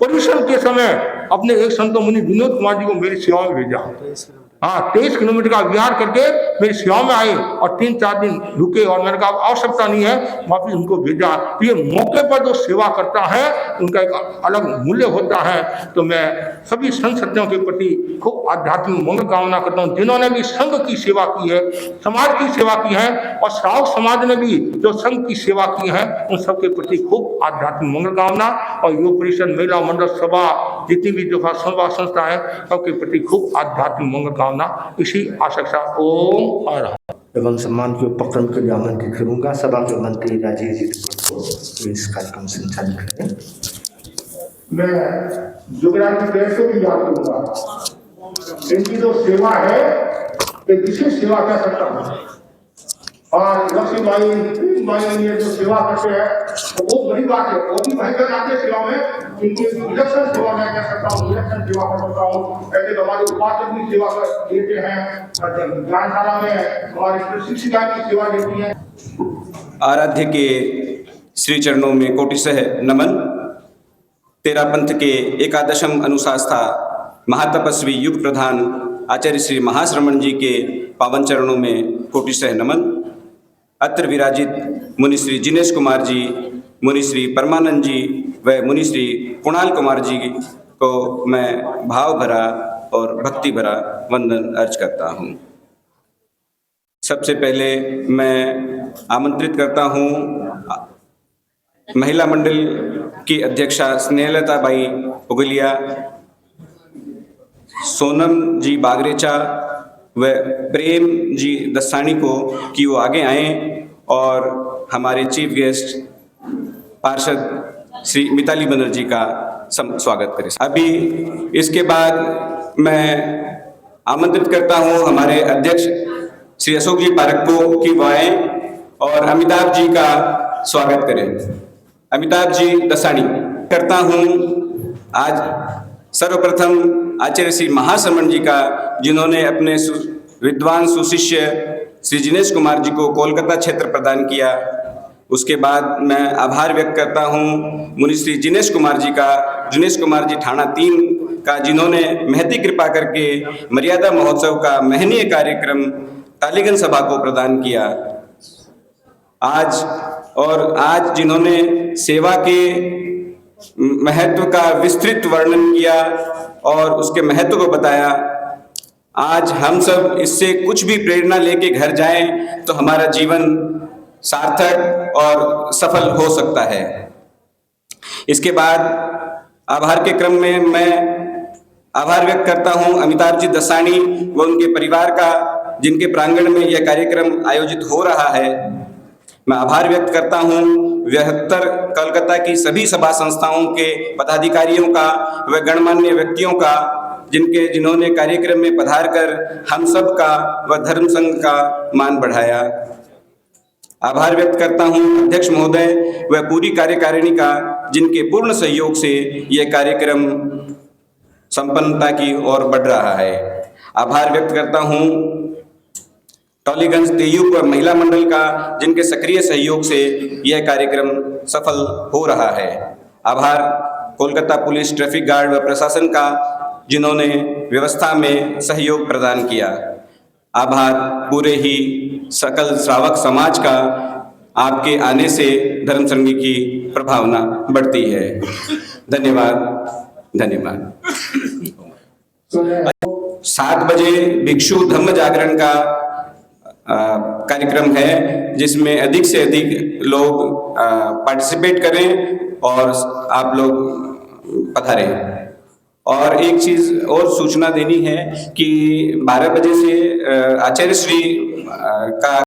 पर्यूषण के समय अपने एक संत मुनि विनोद कुमार जी को मेरी सेवा में भेजा। 23 किलोमीटर का विहार करके मेरी सेवा में आए और 3-4 दिन रुके, और मैंने कहा आवश्यकता नहीं है, वापिस उनको भेजा। तो ये मौके पर जो सेवा करता है उनका एक अलग मूल्य होता है। तो मैं सभी संत सत्यों के प्रति खूब आध्यात्मिक मंगल कामना करता हूँ, जिन्होंने भी संघ की सेवा की है, समाज की सेवा की है, और श्रावक समाज ने भी जो संघ की सेवा की है, उन सबके प्रति खूब आध्यात्मिक मंगल कामना। और योग परिषद, महिला मंडल सभा, जितनी भी जो सभा संस्था है, सबके प्रति खूब आध्यात्मिक मंगल कामना। इसी आशा से ओम अरहत। एवं सम्मान के उपक्रम के लिए आमंत्रित करूंगा सभा के मंत्री राजीव जी को इस कार्यक्रम संचालित करें। मैं जुगराज की प्रेस को भी याद करूंगा, इनकी जो सेवा है ये किसी सेवा कर सकता हूँ। और लक्ष्मी बाई ये जो सेवा करते हैं तो बहुत बड़ी बात है, वो भी भयंकर जाते हैं सेवा में। इनकी विलक्षण सेवा मैं कर सकता हूँ, विलक्षण सेवा कर सकता हूँ। ऐसे तो हमारे उपासक भी सेवा देते हैं, ज्ञानशाला में हमारी शिक्षिका की सेवा देती है। आराध्य के श्री चरणों में कोटिशः नमन। तेरा पंथ के एकादशम अनुशास्ता महातपस्वी युग प्रधान आचार्य श्री महाश्रमण जी के पावन चरणों में कोटिशः नमन। अत्र विराजित मुनि श्री जिनेश कुमार जी, मुनि श्री परमानंद जी व मुनि श्री कुणाल कुमार जी को मैं भाव भरा और भक्ति भरा वंदन अर्ज करता हूँ। सबसे पहले मैं आमंत्रित करता हूँ महिला मंडल की अध्यक्षा स्नेहलता बाई उगलिया, सोनम जी बागरेचा व प्रेम जी दसानी को कि वो आगे आएं और हमारे चीफ गेस्ट पार्षद श्री मिताली बनर्जी का स्वागत करें। अभी इसके बाद मैं आमंत्रित करता हूं हमारे अध्यक्ष श्री अशोक जी पारक को कि वो आए और अमिताभ जी का स्वागत करें। अमिताभ जी दसानी करता हूं आज सर्वप्रथम आचार्य श्री महाश्रमण जी का, जिन्होंने अपने विद्वान सुशिष्य श्री जिनेश कुमार जी को कोलकाता क्षेत्र प्रदान किया। उसके बाद मैं आभार व्यक्त करता हूं मुनि श्री जिनेश कुमार जी का, जिनेश कुमार जी ठाणा 3 का, जिन्होंने महती कृपा करके मर्यादा महोत्सव का महनीय कार्यक्रम तालीगंज सभा को प्रदान किया। आज जिन्होंने सेवा के महत्व का विस्तृत वर्णन किया और उसके महत्व को बताया। आज हम सब इससे कुछ भी प्रेरणा लेके घर जाएं तो हमारा जीवन सार्थक और सफल हो सकता है। इसके बाद आभार के क्रम में मैं आभार व्यक्त करता हूं अमिताभ जी दसानी व उनके परिवार का, जिनके प्रांगण में यह कार्यक्रम आयोजित हो रहा है। मैं आभार व्यक्त करता हूं 72 कोलकाता की सभी सभा संस्थाओं के पदाधिकारियों का व गणमान्य व्यक्तियों का, जिन्होंने कार्यक्रम में पधार कर हम सब का व धर्म संघ का मान बढ़ाया। आभार व्यक्त करता हूं अध्यक्ष महोदय व पूरी कार्यकारिणी का, जिनके पूर्ण सहयोग से यह कार्यक्रम संपन्नता की ओर बढ़ रहा है। आभार व्यक्त करता हूं टॉलीगंज तेयूप और महिला मंडल का, जिनके सक्रिय सहयोग से यह कार्यक्रम सफल हो रहा है। आभार कोलकाता पुलिस ट्रैफिक गार्ड व प्रशासन का, जिन्होंने व्यवस्था में सहयोग प्रदान किया। आभार पूरे ही सकल श्रावक समाज का, आपके आने से धर्म संघ की प्रभावना बढ़ती है। धन्यवाद धन्यवाद। 7 बजे भिक्षु धम्म जागरण का कार्यक्रम है, जिसमें अधिक से अधिक लोग पार्टिसिपेट करें और आप लोग पधारें। और एक चीज और सूचना देनी है कि 12 बजे से आचार्य श्री का